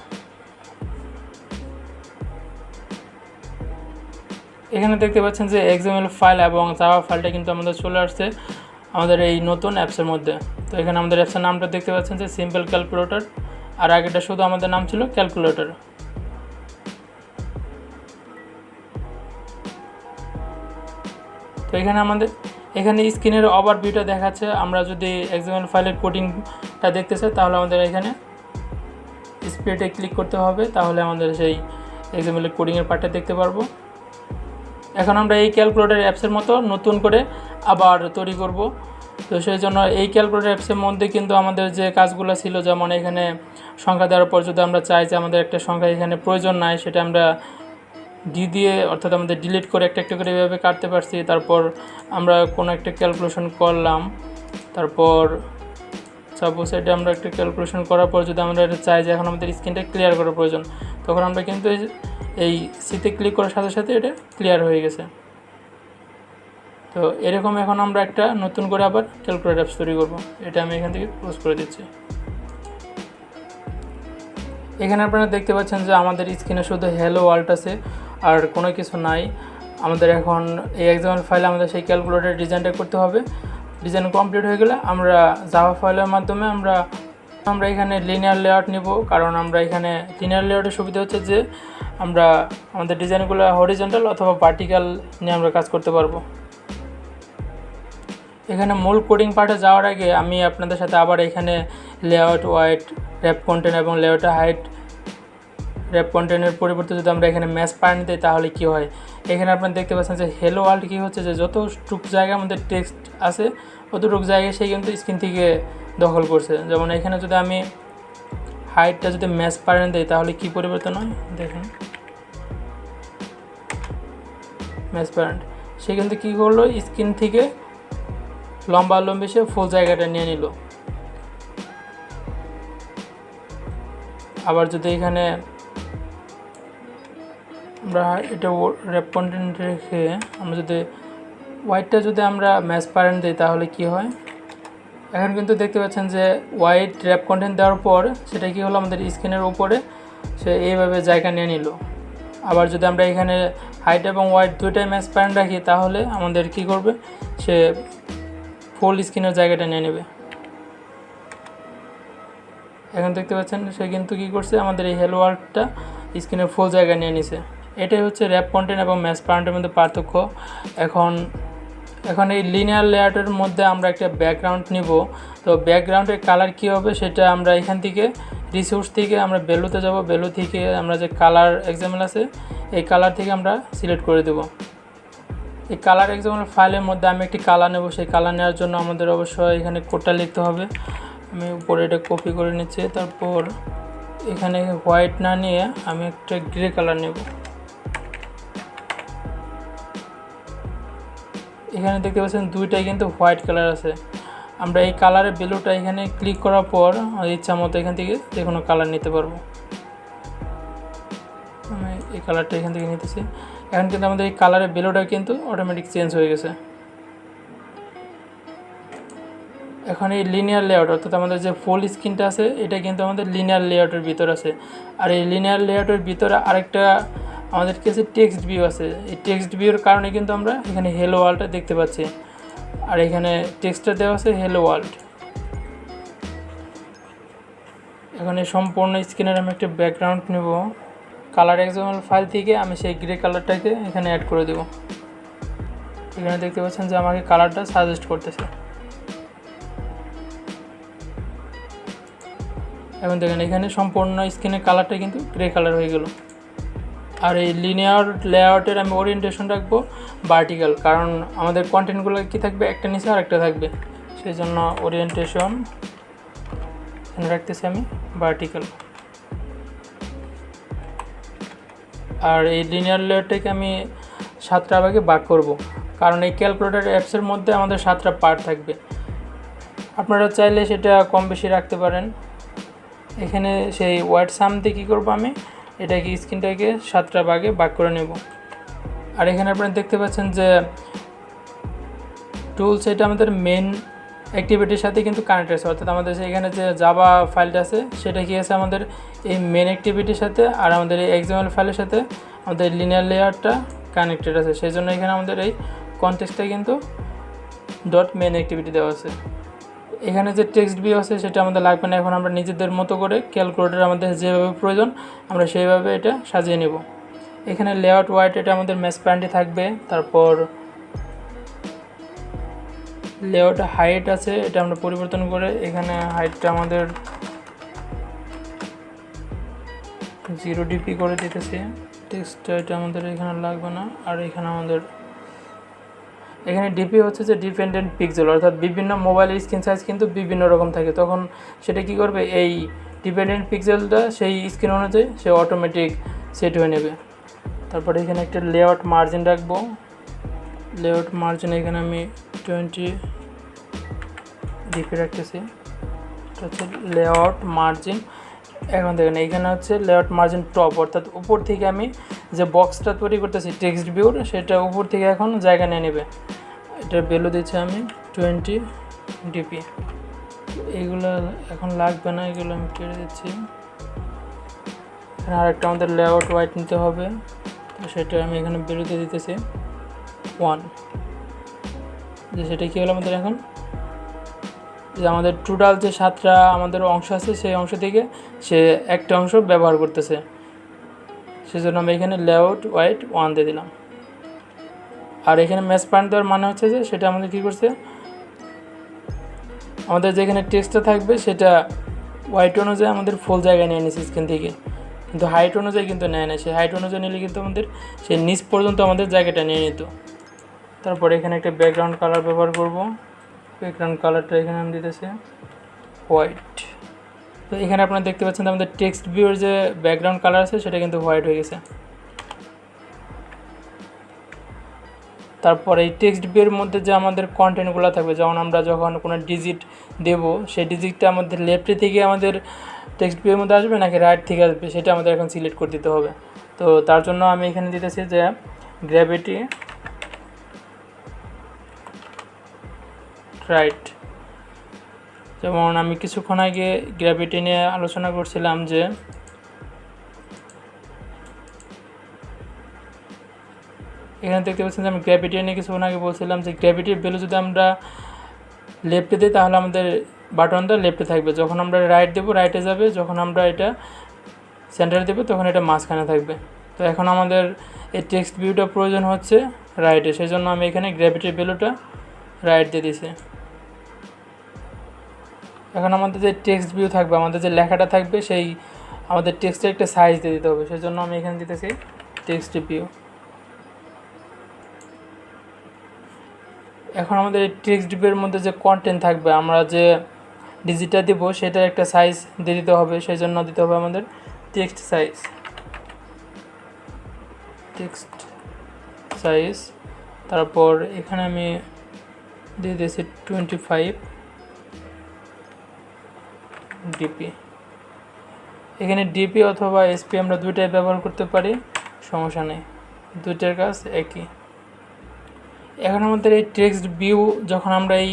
এখানে দেখতে পাচ্ছেন যে এক্সএমএল ফাইল এবং জাভা ফাইলটা কিন্তু আমাদের চলে আসছে আমাদের এই নতুন অ্যাপসের মধ্যে। তো এখানে আমাদের অ্যাপসের নামটা দেখতে পাচ্ছেন যে সিম্পল ক্যালকুলেটর, আর আগেটা শুধু আমাদের নাম ছিল ক্যালকুলেটর। তো এখানে স্ক্রিনের ওভারভিউটা দেখাচ্ছে। আমরা যদি এক্সএমএল ফাইলের কোডিংটা দেখতে চাই তাহলে আমাদের এখানে স্প্রেডে ক্লিক করতে হবে, তাহলে আমাদের সেই এক্সএমএল কোডিংয়ের পার্টটা দেখতে পারবো। এখন আমরা এই ক্যালকুলেটর অ্যাপসের মতো নতুন করে আবার তৈরি করব। তো সেই জন্য এই ক্যালকুলেটর অ্যাপসের মধ্যে কিন্তু আমাদের যে কাজগুলো ছিল, যেমন এখানে সংখ্যা দেওয়ার পর যদি আমরা চাই যে আমাদের একটা সংখ্যা এখানে প্রয়োজন নাই, সেটা আমরা ডি দিয়ে অর্থাৎ আমাদের ডিলিট করে একটা একটা করে এভাবে কাটতে পারছি। তারপর আমরা কোনো একটা ক্যালকুলেশন করলাম, তারপর সাপোজ এটা আমরা একটা ক্যালকুলেশন করার পর যদি আমরা এটা চাই যে এখন আমাদের স্ক্রিনটা ক্লিয়ার করার প্রয়োজন, তখন আমরা কিন্তু এই সিতে ক্লিক করার সাথে সাথে এটা ক্লিয়ার হয়ে গেছে। তো এরকম এখন আমরা একটা নতুন করে আবার ক্যালকুলেটর অ্যাপস তৈরি করব। এটা আমি এখান থেকে ক্লোজ করে দিচ্ছি। এখানে আপনারা দেখতে পাচ্ছেন যে আমাদের স্ক্রিনে শুধু হ্যালো ওয়ার্ল্ড আছে আর কোনো কিছু নাই। আমাদের এখন এই এক্সএমএল ফাইলে আমাদের সেই ক্যালকুলেটর ডিজাইনটা করতে হবে। ডিজাইন কমপ্লিট হয়ে গেলে আমরা জাভা ফাইলের মাধ্যমে আমরা এখানে লিনিয়ার লেআউট নিব, কারণ আমরা এখানে লিনিয়ার লেআউটের সুবিধা হচ্ছে যে আমরা আমাদের ডিজাইনগুলো হরিজন্টাল অথবা ভার্টিক্যাল নিয়ে আমরা কাজ করতে পারবো। এখানে মূল কোডিং পার্টে যাওয়ার আগে আমি আপনাদের সাথে আবার এখানে লেআউট ওয়াইড, র্যাপ কন্টেন্ট এবং লেআউট হাইট, র্যাপ কন্টেন্টের পরিবর্তে যদি আমরা এখানে ম্যাচ প্যারেন্ট দিই তাহলে কী হয়। এখানে আপনারা দেখতে পাচ্ছেন যে হ্যালো ওয়ার্ল্ড কী হচ্ছে যে যতটুক জায়গায় আমাদের টেক্সট আছে অতটুক জায়গায় সে কিন্তু স্ক্রিন থেকে দখল করছে। যেমন এখানে যদি আমি হাইটটা যদি ম্যাচ প্যারেন্ট দিই তাহলে কী পরিবর্তন হয় দেখেন, ম্যাচ প্যারেন্ট সে কিন্তু কী করলো, স্ক্রিন থেকে লম্বি সে ফুল জায়গাটা নিয়ে নিল। আবার যদি এখানে আমরা এটা র্যাপ কন্টেন্ট রেখে আমরা যদি হোয়াইটটা যদি আমরা ম্যাচ প্যারেন্ট দিই তাহলে কি হয়, এখন কিন্তু দেখতে পাচ্ছেন যে হোয়াইট র্যাপ কন্টেন্ট দেওয়ার পর সেটা কি হলো, আমাদের স্ক্রিনের উপরে সে এইভাবে জায়গা নিয়ে নিল। আবার যদি আমরা এখানে হাইট এবং হোয়াইট দুইটাই ম্যাচ প্যারেন্ট রাখি তাহলে আমাদের কি করবে, সে ফুল স্ক্রিনের জায়গাটা নিয়ে নেবে। এখন দেখতে পাচ্ছেন সে কিন্তু কী করছে, আমাদের এই হ্যালো ওয়ার্ল্ডটা স্ক্রিনের ফুল জায়গা নিয়ে নিছে। এটাই হচ্ছে র্যাপ কন্টেন্ট এবং ম্যাচ প্যারেন্টের মধ্যে পার্থক্য। এখন এই লিনিয়ার লেআউটের মধ্যে আমরা একটা ব্যাকগ্রাউন্ড নিব। তো ব্যাকগ্রাউন্ডের কালার কী হবে সেটা আমরা এখান থেকে রিসোর্স থেকে আমরা ভ্যালুতে যাব, ভ্যালু থেকে আমরা যে কালার এক্সাম্পল আছে এই কালার থেকে আমরা সিলেক্ট করে দেব। এই কালার এক্সাম্পল ফাইলের মধ্যে আমি একটি কালার নেব। সেই কালার নেওয়ার জন্য আমাদের অবশ্যই এখানে কোডটা লিখতে হবে। আমি উপরে এটা কপি করে নিচ্ছি, তারপর এখানে হোয়াইট না নিয়ে আমি একটা গ্রে কালার নেব। এখানে দেখতে পাচ্ছেন দুইটাই কিন্তু হোয়াইট কালার আছে। আমরা এই কালারের ভ্যালুটা এখানে ক্লিক করার পর ইচ্ছা মতো এখান থেকে যে কোনো কালার নিতে পারবো। আমি এই কালারটা এখান থেকে নিতেছি। এখন কিন্তু আমাদের এই কালারের বেলোটা কিন্তু অটোমেটিক চেঞ্জ হয়ে গেছে। এখন এই লিনিয়ার লেআউট অর্থাৎ আমাদের যে ফুল স্ক্রিনটা আছে এটা কিন্তু আমাদের লিনিয়ার লেআউটের ভিতর আছে। আর এই লিনিয়ার লেআউটের ভিতরে আরেকটা আমাদের কাছে টেক্সট ভিউ আছে। এই টেক্সট ভিউর কারণে কিন্তু আমরা এখানে হেলো ওয়ার্ল্ডটা দেখতে পাচ্ছি, আর এখানে টেক্সটটা দেওয়া আছে হেলো ওয়ার্ল্ড। এখন এই সম্পূর্ণ স্ক্রিনের আমি একটা ব্যাকগ্রাউন্ড নেব। কালার এক্সাম্পল ফাইল থেকে আমি সেই গ্রে কালারটাকে এখানে অ্যাড করে দেব। এখানে দেখতে পাচ্ছেন যে আমাকে কালারটা সাজেস্ট করতেছে। এখন দেখেন এখানে সম্পূর্ণ স্ক্রিনের কালারটা কিন্তু গ্রে কালার হয়ে গেল। আর এই লিনিয়ার লেআউটের আমি ওরিয়েন্টেশন রাখবো ভার্টিক্যাল, কারণ আমাদের কন্টেন্টগুলো কি থাকবে, একটা নিচে আর একটা থাকবে, সেই জন্য ওরিয়েন্টেশন রাখতেছি আমি ভার্টিক্যাল। আর এই লিনিয়ার লেআউটটাকে আমি 7টা ভাগে ভাগ করব, কারণ এই ক্যালকুলেটর অ্যাপসের মধ্যে আমাদের 7টা পার্ট থাকবে। আপনারা চাইলে সেটা কম বেশি রাখতে পারেন। এখানে সেই ওয়ার্ড সাম দিয়ে কী করবো, আমি এটাকে স্ক্রিনটাকে 7টা ভাগে ভাগ করে নেব। আর এখানে আপনারা দেখতে পাচ্ছেন যে টুলস এটা আমাদের মেন অ্যাক্টিভিটির সাথে কিন্তু কানেক্ট আছে, অর্থাৎ আমাদের এখানে যে জাভা ফাইলটা আছে সেটা কি আছে আমাদের এই মেন অ্যাক্টিভিটির সাথে, আর আমাদের এই এক্সাম্পল ফাইলের সাথে আমাদের লিনিয়ার লেয়ারটা কানেক্টেড আছে। সেই জন্য এখানে আমাদের এই কনটেক্সটটা কিন্তু ডট মেন অ্যাক্টিভিটি দেওয়া আছে। এখানে যে টেক্সট ভিউ আছে সেটা আমাদের লাগবে না, এখন আমরা নিজেদের মতো করে ক্যালকুলেটর আমাদের যেভাবে প্রয়োজন আমরা সেইভাবে এটা সাজিয়ে নেব। এখানে লেআউট হোয়াইট এটা আমাদের ম্যাচ প্যান্টে থাকবে। তারপর লেআউট হাইট আছে, এটা আমরা পরিবর্তন করে এখানে হাইটটা আমাদের 0 dp করে দিতেছি। টেক্সটটা এটা আমাদের এখানে লাগবে না। আর এখানে আমাদের এখানে ডিপি হচ্ছে যে ডিপেন্ডেন্ট পিক্সেল, অর্থাৎ বিভিন্ন মোবাইলের স্ক্রিন সাইজ কিন্তু বিভিন্ন রকম থাকে, তখন সেটা কি করবে, এই ডিপেন্ডেন্ট পিক্সেলটা সেই স্ক্রিন অনুযায়ী সে অটোমেটিক সেট হয়ে নেবে। তারপরে এখানে একটা লেআউট মার্জিন রাখবো। লেআউট মার্জিন এখানে আমি 20 ডিপি রাখতেছি। এটা হচ্ছে লেআউট মার্জিন। এখন দেখেন এইখানে হচ্ছে লেআউট মার্জিন টপ, অর্থাৎ উপর থেকে আমি যে বক্সটা তৈরি করতেছি টেক্সট ভিউর, সেটা উপর থেকে এখন জায়গা নিয়ে নেবে। এটার ভ্যালু দিচ্ছি আমি 20 ডিপি। এইগুলো এখন লাগবে না, এগুলো আমি কেটে দিচ্ছি। এখানে আরেকটা আমাদের লেআউট হোয়াইট নিতে হবে, তো সেটা আমি এখানে বেরোতে দিতেছি 1। যে সেটা কী হলো আমাদের এখন, যে আমাদের টোটাল যে 7টা আমাদের অংশ আছে সেই অংশ থেকে সে একটা অংশ ব্যবহার করতেছে, সেজন্য আমি এখানে লেআউট হোয়াইট 1 দিয়ে দিলাম। আর এখানে ম্যাচ পয়েন্ট দেওয়ার মানে হচ্ছে যে সেটা আমাদের কী করছে, আমাদের যেখানে টেক্সটটা থাকবে সেটা হোয়াইট অনুযায়ী আমাদের ফুল জায়গায় নিয়ে নিচ্ছে স্ক্রিন থেকে, কিন্তু হাইট অনুযায়ী কিন্তু নেয় না। সেই হাইট অনুযায়ী নিলে কিন্তু আমাদের সেই নিচ পর্যন্ত আমাদের জায়গাটা নিয়ে নিত। তারপরে এখানে একটা ব্যাকগ্রাউন্ড কালার ব্যবহার করব। ব্যাকগ্রাউন্ড কালারটা এখানে আমি দিতেছি হোয়াইট। তো এখানে আপনারা দেখতে পাচ্ছেন আমাদের টেক্সট ভিউর যে ব্যাকগ্রাউন্ড কালার আছে সেটা কিন্তু হোয়াইট হয়ে গেছে। তারপরে এই টেক্সট ভিউর মধ্যে যে আমাদের কন্টেন্টগুলো থাকবে, যেমন আমরা যখন কোনো ডিজিট দেব সেই ডিজিটটা আমাদের লেফটে থেকে আমাদের টেক্সট ভিউর মধ্যে আসবে নাকি রাইট থেকে আসবে সেটা আমাদের এখন সিলেক্ট করে দিতে হবে। তো তার জন্য আমি এখানে দিতেছি যে গ্র্যাভিটি রাইট। যেমন আমি কিছুক্ষণ আগে গ্র্যাভিটি নিয়ে আলোচনা করছিলাম, যে এখানে দেখতে পাচ্ছেন যে আমি গ্র্যাভিটি নিয়ে কিছুক্ষণ আগে বলছিলাম যে গ্র্যাভিটির ভ্যালু যদি আমরা লেফটে দিই তাহলে আমাদের বাটনটা লেফটে থাকবে, যখন আমরা রাইট দেবো রাইটে যাবে, যখন আমরা এটা সেন্টারে দেবো তখন এটা মাঝখানে থাকবে। তো এখন আমাদের এই টেক্সট ভিউটা প্রয়োজন হচ্ছে রাইটে, সেই জন্য আমি এখানে গ্র্যাভিটির ভ্যালুটা রাইট দিয়ে দিয়েছি। এখন আমাদের যে টেক্সট ভিউ থাকবে, আমাদের যে লেখাটা থাকবে সেই আমাদের টেক্সটের একটা সাইজ দিয়ে দিতে হবে, সেই জন্য আমি এখানে দিতেছি টেক্সট ভিউ। এখন আমাদের এই টেক্সট ভিউয়ের মধ্যে যে কন্টেন্ট থাকবে, আমরা যে ডিজিটটা দেব সেটার একটা সাইজ দিয়ে দিতে হবে, সেই জন্য দিতে হবে আমাদের টেক্সট সাইজ। তারপর এখানে আমি দিয়ে দিয়েছি 25 ডিপি। এখানে ডিপি অথবা এসপি আমরা দুইটাই ব্যবহার করতে পারি, সমস্যা নেই, দুইটার কাজ একই। এখন আমাদের এই টেক্সট ভিউ যখন আমরা এই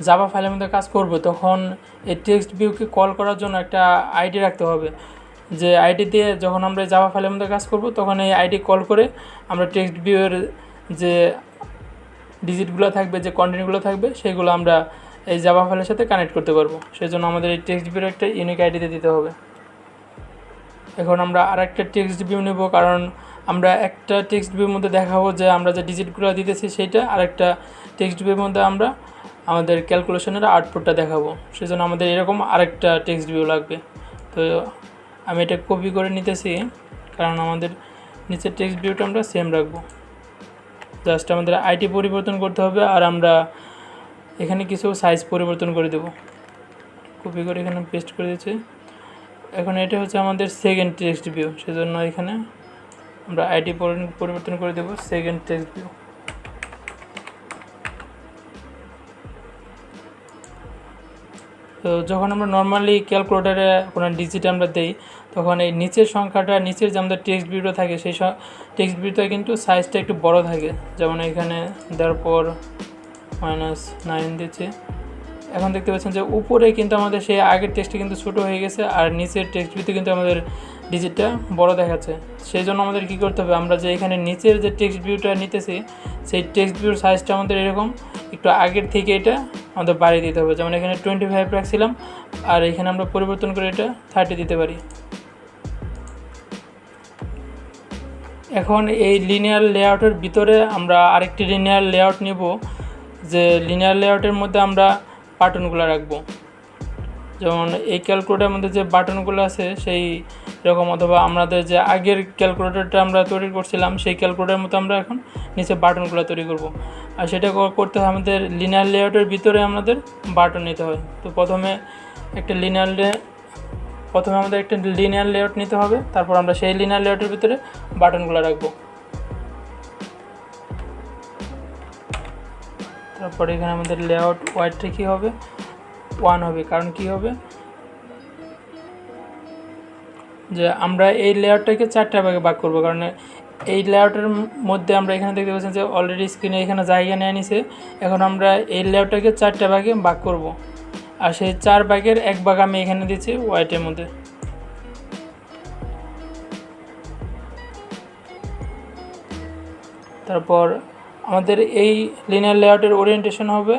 জাভা ফাইলের মধ্যে কাজ করব, তখন এই টেক্সট ভিউকে কল করার জন্য একটা আইডি রাখতে হবে, যে আইডি দিয়ে যখন আমরা জাভা ফাইলের মধ্যে কাজ করব তখন এই আইডি কল করে আমরা টেক্সট ভিউয়ের যে ডিজিটগুলো থাকবে, যে কন্টেন্টগুলো থাকবে, সেগুলো আমরা এই জাভা ফাইলের সাথে কানেক্ট করতে পারবো। সেজন্য আমাদের এই টেক্সট ভিউর একটা ইউনিক আইডিতে দিতে হবে। এখন আমরা আরেকটা টেক্সট ভিউ নেব, কারণ আমরা একটা টেক্সট ভিউর মধ্যে দেখাবো যে আমরা যে ডিজিটগুলো দিতেছি সেইটা, আরেকটা টেক্সট ভিউর মধ্যে আমরা আমাদের ক্যালকুলেশনের আউটপুটটা দেখাবো। সেজন্য আমাদের এরকম আরেকটা টেক্সট ভিউ লাগবে। তো আমি এটা কপি করে নিতেছি, কারণ আমাদের নিচের টেক্সট ভিউটা আমরা সেম রাখবো। জাস্ট আমাদের আইডি পরিবর্তন করতে হবে, আর আমরা এখানে কিছু সাইজ পরিবর্তন করে দেব। কপি করে এখানে পেস্ট করে দিচ্ছি। এখন এটা হচ্ছে আমাদের সেকেন্ড টেক্সট ভিউ, সেজন্য এখানে আমরা আইডি পরিবর্তন করে দেব সেকেন্ড টেক্সট ভিউ। তো যখন আমরা নর্মালি ক্যালকুলেটারে কোনো ডিজিট আমরা দেই, তখন এই নিচের সংখ্যাটা, নিচের যে আমাদের টেক্সট ভিউটা থাকে, সেই টেক্সট ভিউটা কিন্তু সাইজটা একটু বড় থাকে। যেমন এখানে দেওয়ার পর -9 দিচ্ছে। এখন দেখতে পাচ্ছেন যে উপরে কিন্তু আমাদের সেই আগের টেক্সটটা কিন্তু ছোটো হয়ে গেছে, আর নিচের টেক্সট ভিউতে কিন্তু আমাদের ডিজিটটা বড় দেখাচ্ছে। সেই জন্য আমাদের কী করতে হবে, আমরা যে এখানে নিচের যে টেক্সট ভিউটা নিতেছি, সেই টেক্সট ভিউর সাইজটা আমাদের এরকম একটু আগের থেকে এটা আমাদের বাড়িয়ে দিতে হবে। যেমন এখানে 25 রাখছিলাম, আর এখানে আমরা পরিবর্তন করে এটা 30 দিতে পারি। এখন এই লিনিয়ার লেআউটের ভিতরে আমরা আরেকটি লিনিয়ার লেআউট নেব, যে লিনিয়ার লেআউটের মধ্যে আমরা বাটনগুলো রাখবো। যেমন এই ক্যালকুলেটারের মধ্যে যে বাটনগুলো আছে সেই রকম, অথবা আমাদের যে আগের ক্যালকুলেটরটা আমরা তৈরি করছিলাম সেই ক্যালকুলেটারের মতো আমরা এখন নিচে বাটনগুলো তৈরি করব। আর সেটা করতে হয় আমাদের লিনিয়ার লেআউটের ভিতরে আমাদের বাটন নিতে হয়। তো প্রথমে আমাদের একটা লিনিয়ার লেআউট নিতে হবে, তারপর আমরা সেই লিনিয়ার লেআউটের ভিতরে বাটনগুলো রাখবো। তারপর এখানে আমাদের লেআউট ওয়াইডটা কী হবে, 1 হবে। কারণ কি হবে, যে আমরা এই লেআউটটাকে 4টা ভাগে ভাগ করবো, কারণ এই লেআউটের মধ্যে আমরা এখানে দেখতে পাচ্ছি যে অলরেডি স্ক্রিনে এখানে জায়গা নিয়ে নিছে। এখন আমরা এই লেআউটটাকে 4টা ভাগে ভাগ করব, আর সেই 4 ভাগের 1 ভাগ আমি এখানে দিচ্ছি ওয়াইটের মধ্যে। তারপর আমাদের এই লিনিয়ার লেআউটের ওরিয়েন্টেশন হবে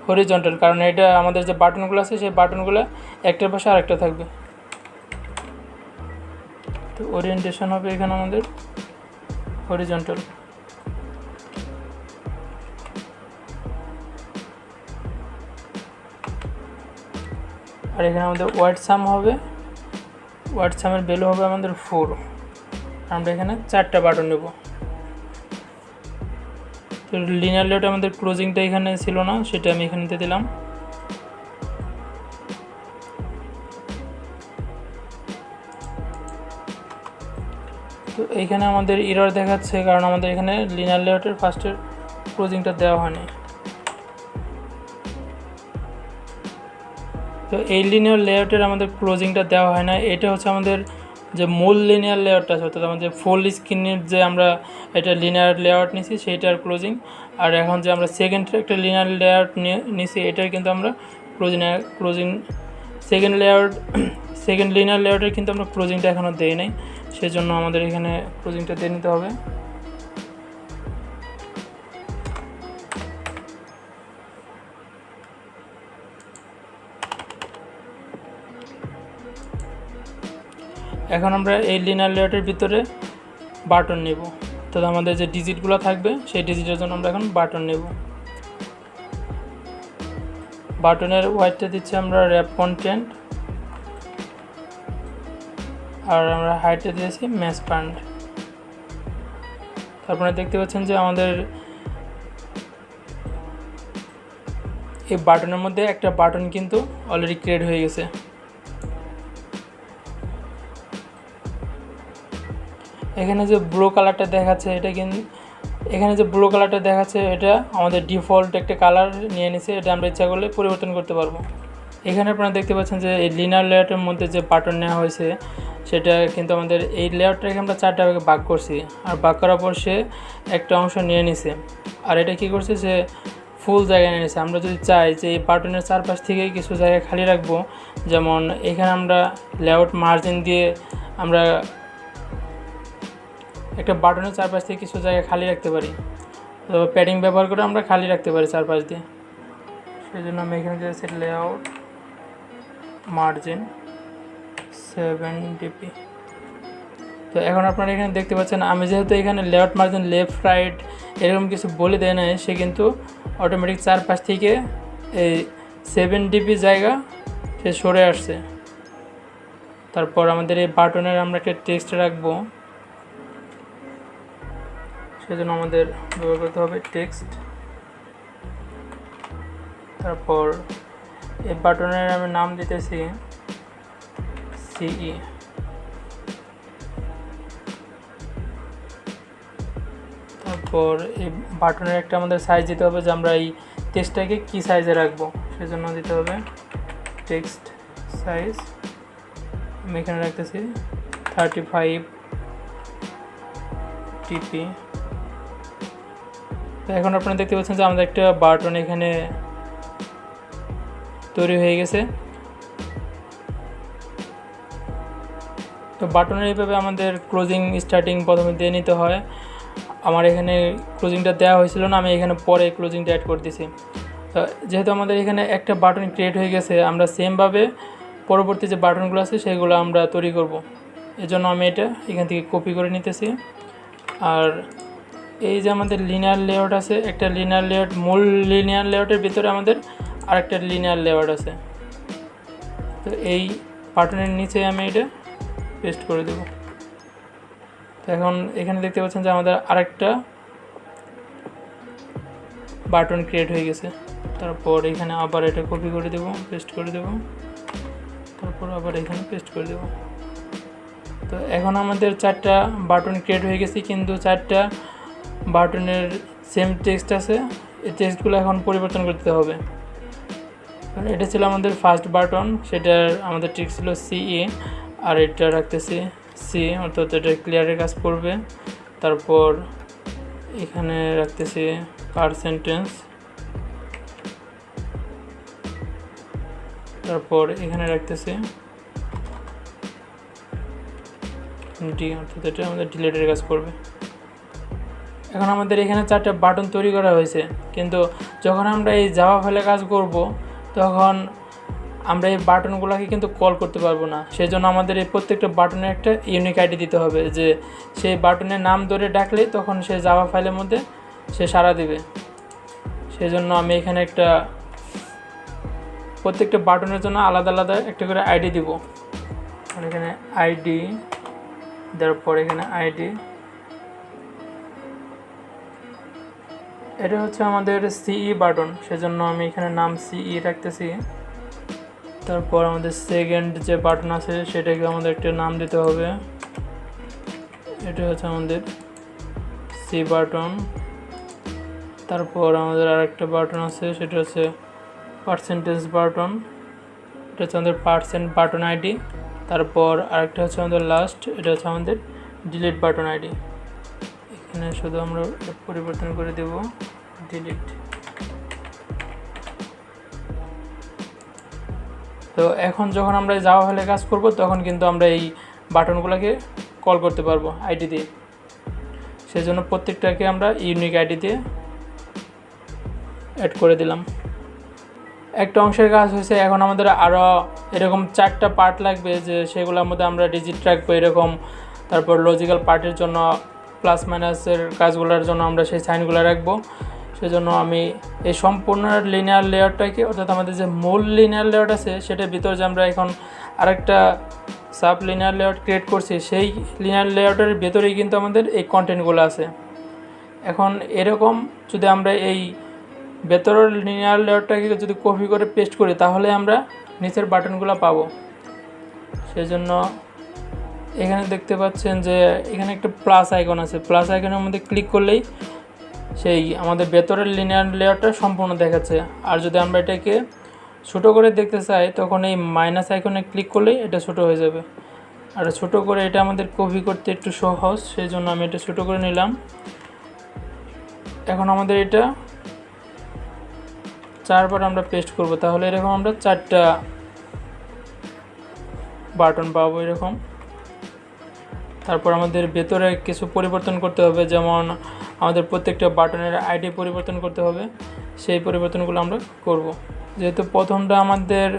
হরিজন্টাল, কারণ এটা আমাদের যে বাটনগুলো আছে সেই বাটনগুলো একটার পাশে আরেকটা থাকবে। তো ওরিয়েন্টেশন হবে এখানে আমাদের হরিজন্টাল। আর এখানে আমাদের ওয়াইড সাম হবে, ওয়াইড সামের ভ্যালু হবে আমাদের 4। আমরা এখানে 4টা বাটন নেব। তো লিনিয়ার লেআউটে আমাদের ক্লোজিংটা এখানে ছিল না, সেটা আমি এখানে দিয়ে দিলাম। তো এইখানে আমাদের এরর দেখাচ্ছে, কারণ আমাদের এখানে লিনিয়ার লেআউটের ফার্স্টের ক্লোজিংটা দেওয়া হয়নি। তো এই লিনিয়ার লেআউটের আমাদের ক্লোজিংটা দেওয়া হয় না। এটা হচ্ছে আমাদের যে মূল লিনিয়ার লেআউটটা আছে, অর্থাৎ আমাদের ফুল স্ক্রিনের যে আমরা এটা লিনিয়ার লেআউট নিছি সেইটার ক্লোজিং। আর এখন যে আমরা সেকেন্ড একটা লিনিয়ার লেআউট নিছি, এটার কিন্তু আমরা ক্লোজিং সেকেন্ড লিনিয়ার লেআউটের কিন্তু আমরা ক্লোজিংটা এখনও দেই নাই, সেজন্য আমাদের এখানে ক্লোজিংটা দিয়ে নিতে হবে। এখন আমরা এই লিনিয়ার লেআউটের ভিতরে বাটন নেব, তো আমাদের যে ডিজিটগুলো থাকবে সেই ডিজিটের জন্য আমরা এখন বাটন নেব। বাটনের ওয়াইডটা দিচ্ছি আমরা র্যাপ কন্টেন্ট, আর আমরা হাইটটা দিয়েছি ম্যাচ প্যান্ট। তারপরে দেখতে পাচ্ছেন যে আমাদের এই বাটনের মধ্যে একটা বাটন কিন্তু অলরেডি ক্রিয়েট হয়ে গেছে। এখানে যে ব্লু কালারটা দেখাচ্ছে এটা আমাদের ডিফল্ট একটা কালার নিয়ে নিছে, এটা আমরা ইচ্ছা করলে পরিবর্তন করতে পারবো। এখানে আপনারা দেখতে পাচ্ছেন যে এই লিনিয়ার লেআউটের মধ্যে যে বাটন নেওয়া হয়েছে সেটা কিন্তু আমাদের এই লেআউটটাকে আমরা 4টা ভাগে ভাগ করছি, আর ভাগ করার পর সে একটা অংশ নিয়ে নিছে, আর এটা কী করছে সে ফুল জায়গা নিয়ে নিছে। আমরা যদি চাই যে এই বাটনের চারপাশ থেকে কিছু জায়গা খালি রাখবো, যেমন এখানে আমরা লেআউট মার্জিন দিয়ে আমরা একটা বাটনের চারপাশ থেকে কিছু জায়গা খালি রাখতে পারি, তো প্যাডিং ব্যবহার করে আমরা খালি রাখতে পারি চারপাশ দিয়ে। সেই জন্য আমি এখানে দিয়েছি লেআউট মার্জিন 7 dp। তো এখন আপনারা এখানে দেখতে পাচ্ছেন আমি যেহেতু এখানে লেআউট মার্জিন লেফট রাইট এরকম কিছু বলে দেয় নাই, সে কিন্তু অটোমেটিক চারপাশ থেকে এই 7 dp জায়গা সে সরে আসছে। তারপর আমাদের এই বাটনের আমরা একটা টেক্সট রাখবো, সেজন্য আমাদের ব্যবহার করতে হবে টেক্সট। তারপর এই বাটনের আমি নাম দিতেছি CE। তারপর এই বাটনের একটা আমাদের সাইজ দিতে হবে যে আমরা এই টেক্সটটাকে কী সাইজে রাখবো, সেজন্য দিতে হবে টেক্সট সাইজ। আমি এখানে রাখতেছি 35 dp। তো এখন আপনারা দেখতে পাচ্ছেন যে আমাদের একটা বাটন এখানে তৈরি হয়ে গেছে। তো বাটনের এইভাবে আমাদের ক্লোজিং স্টার্টিং প্রথমে দিয়ে নিতে হয়। আমার এখানে ক্লোজিংটা দেওয়া হয়েছিল না, আমি এখানে পরে ক্লোজিংটা অ্যাড করে দিয়েছি। তো যেহেতু আমাদের এখানে একটা বাটন ক্রিয়েট হয়ে গেছে, আমরা সেমভাবে পরবর্তী যে বাটনগুলো আছে সেগুলো আমরা তৈরি করব। এজন্য আমি এটা এখান থেকে কপি করে নিতেছি। আর এই যে আমাদের লিনিয়ার লেআউট আছে, একটা লিনিয়ার লেআউট, মূল লিনিয়ার লেআউটের ভিতরে আমাদের আরেকটা লিনিয়ার লেআউট আছে। তো এই বাটনের নিচে আমি এটা পেস্ট করে দেব। তো এখন এখানে দেখতে পাচ্ছেন যে আমাদের আরেকটা বাটন ক্রিয়েট হয়ে গেছে। তারপর এখানে আবার এটা কপি করে দেব, পেস্ট করে দেব, তারপর আবার এখানে পেস্ট করে দেব। তো এখন আমাদের 4টা বাটন ক্রিয়েট হয়ে গেছে, কিন্তু 4টা বাটনের সেম টেক্সট আছে। এই টেক্সটগুলো এখন পরিবর্তন করতে হবে। এটা ছিল আমাদের ফার্স্ট বাটন, সেটার আমাদের টেক্সট ছিল CE, আর এটা রাখতেছি C, অর্থাৎ এটা ক্লিয়ারের কাজ করবে। তারপর এখানে রাখতেছি পার্সেন্টেজ, তারপর এখানে রাখতেছি D, অর্থাৎ এটা আমাদের ডিলিটের কাজ করবে। এখন আমাদের এখানে 4টা বাটন তৈরি করা হয়েছে, কিন্তু যখন আমরা এই জাভা ফাইলে কাজ করব তখন আমরা এই বাটনগুলোকে কিন্তু কল করতে পারবো না। সেই জন্য আমাদের এই প্রত্যেকটা বাটনের একটা ইউনিক আইডি দিতে হবে, যে সেই বাটনের নাম ধরে ডাকলেই তখন সে জাভা ফাইলের মধ্যে সে সাড়া দেবে। সেই জন্য আমি এখানে একটা প্রত্যেকটা বাটনের জন্য আলাদা আলাদা একটা করে আইডি দিব। আর এখানে আইডি দেওয়ার পর এখানে আইডি, এটা হচ্ছে আমাদের CE বাটন, সেজন্য আমি এখানে নাম CE রাখতেছি। তারপর আমাদের সেকেন্ড যে বাটন আছে সেটাকে আমাদের একটা নাম দিতে হবে, এটা হচ্ছে আমাদের C বাটন। তারপর আমাদের আরেকটা বাটন আছে, সেটা হচ্ছে পার্সেন্টেজ বাটন, এটা হচ্ছে আমাদের পার্সেন্ট বাটন আইডি। তারপর আরেকটা হচ্ছে আমাদের লাস্ট, এটা হচ্ছে আমাদের ডিলিট বাটন আইডি। এখানে শুধু আমরা পরিবর্তন করে দেব ডিলিট। তো এখন যখন আমরা জাভা ফাইলে কাজ করব তখন কিন্তু আমরা এই বাটনগুলোকে কল করতে পারবো আইডি দিয়ে। সেজন্য প্রত্যেকটাকে আমরা ইউনিক আইডি দিয়ে অ্যাড করে দিলাম। একটা অংশের কাজ হয়েছে, এখন আমাদের আরও এরকম 4টা পার্ট লাগবে, যে সেগুলোর মধ্যে আমরা ডিজিট রাখবো এরকম। তারপর লজিক্যাল পার্টের জন্য প্লাস মাইনাসের কাজগুলোর জন্য আমরা সেই সাইনগুলো রাখবো। সেজন্য আমি এই সম্পূর্ণ লিনিয়ার লেয়ারটাকে, অর্থাৎ আমাদের যে মূল লিনিয়ার লেয়ার আছে সেটার ভিতরে যে আমরা এখন আরেকটা সাব লিনিয়ার লেয়ার ক্রিয়েট করছি, সেই লিনিয়ার লেয়ারটার ভেতরেই কিন্তু আমাদের এই কন্টেন্টগুলো আছে। এখন এরকম যদি আমরা এই ভেতরের লিনিয়ার লেয়ারটাকে যদি কপি করে পেস্ট করি তাহলে আমরা নিচের বাটনগুলো পাবো। সেই জন্য এখানে দেখতে পাচ্ছেন যে এখানে একটা প্লাস আইকন আছে, প্লাস আইকনের মধ্যে ক্লিক করলেই সেই আমাদের ভেতরের লিনিয়ার লেয়ারটা সম্পূর্ণ দেখাচ্ছে। আর যদি আমরা এটাকে ছোটো করে দেখতে চাই তখন এই মাইনাস আইকনে ক্লিক করলেই এটা ছোটো হয়ে যাবে। আর ছোটো করে এটা আমাদের কপি করতে একটু সহজ, সেই জন্য আমি এটা ছোটো করে নিলাম। এখন আমাদের এটা 4বার আমরা পেস্ট করব, তাহলে এরকম আমরা 4টা বাটন পাবো এরকম। তারপর আমাদের ভেতরে কিছু পরিবর্তন করতে হবে, যেমন আমাদের প্রত্যেকটা বাটনের আইডি পরিবর্তন করতে হবে, সেই পরিবর্তনগুলো আমরা করব। যেহেতু প্রথমটা আমাদের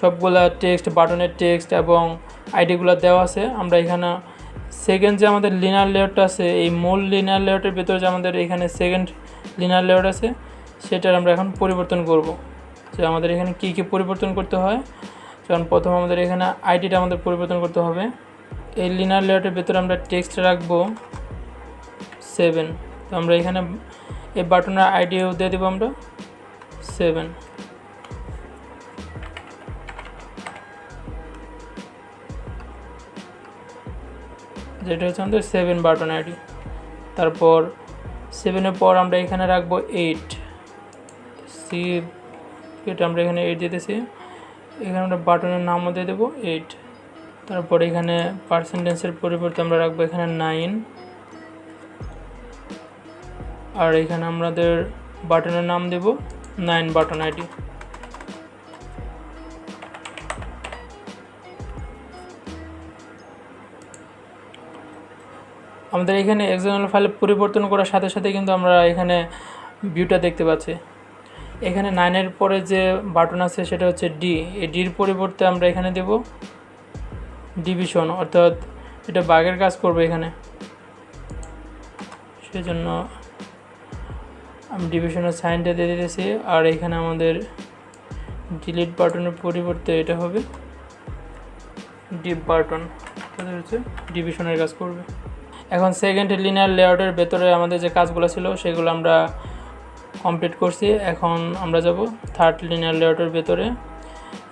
সবগুলা টেক্সট, বাটনের টেক্সট এবং আইডিগুলো দেওয়া আছে, আমরা এখানে সেকেন্ড যে আমাদের লিনার লেআউটটা আছে, এই মূল লিনার লেআউটের ভেতরে যে আমাদের এখানে সেকেন্ড লিনার লেআউট আছে, সেটার আমরা এখন পরিবর্তন করব। যে আমাদের এখানে কী কী পরিবর্তন করতে হয়, যেমন প্রথম আমাদের এখানে আইডিটা আমাদের পরিবর্তন করতে হবে। এই লিনার লেআউটের ভেতরে আমরা টেক্সট রাখবো 7, তো আমরা এখানে এই বাটনের আইডিও দিয়ে দেবো আমরা 7। যেটা হচ্ছে আমাদের 7 বাটন আইডি। তারপর 7-এর পর আমরা এখানে রাখবো 8, এটা আমরা এখানে 8 দিতেছি। এখানে আমরা বাটনের নামও দিয়ে দেবো 8। তারপর এখানে পার্সেন্টেজের পরিবর্তে আমরা রাখবো এখানে 9, আর এখানে আমাদের বাটনের নাম দেব 9 বাটন আইডি। আমাদের এখানে এক্সএমএল ফাইল পরিবর্তন করার সাথে সাথে কিন্তু আমরা এখানে ভিউটা দেখতে পাচ্ছি। এখানে 9-এর পরে যে বাটন আছে সেটা হচ্ছে ডি। এই ডির পরিবর্তে আমরা এখানে দেব ডিভিশন, অর্থাৎ এটা বাগের কাজ করবে এখানে, সেই জন্য আমি ডিভিশনের সাইনটা দিয়ে দিতেছি। আর এখানে আমাদের ডিলিট বাটনের পরিবর্তে এটা হবে ডিপ বাটন, তাহলে হচ্ছে ডিভিশনের কাজ করবে। এখন সেকেন্ড লিনিয়ার লেআউটের ভেতরে আমাদের যে কাজগুলো ছিল সেগুলো আমরা কমপ্লিট করছি। এখন আমরা যাব থার্ড লিনিয়ার লেআউটের ভেতরে।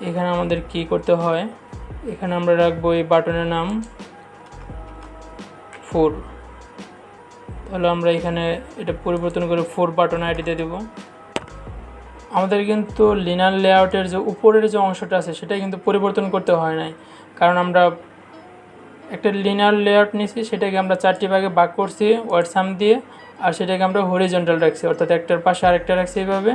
এখানে আমাদের কি করতে হয়, এখানে আমরা রাখবো এই বাটনের নাম 4, তাহলে আমরা এখানে এটা পরিবর্তন করে 4 বাটন আইডি দিয়ে দেবো। আমাদের কিন্তু লিনিয়ার লেআউটের যে উপরের যে অংশটা আছে সেটা কিন্তু পরিবর্তন করতে হয় নাই, কারণ আমরা একটা লিনিয়ার লেআউট নিয়েছি, সেটাকে আমরা 4টি ভাগে ভাগ করছি ওয়ার্ড সাম দিয়ে, আর সেটাকে আমরা হরিজন্টাল রাখছি, অর্থাৎ একটার পাশে আরেকটা রাখছি এইভাবে।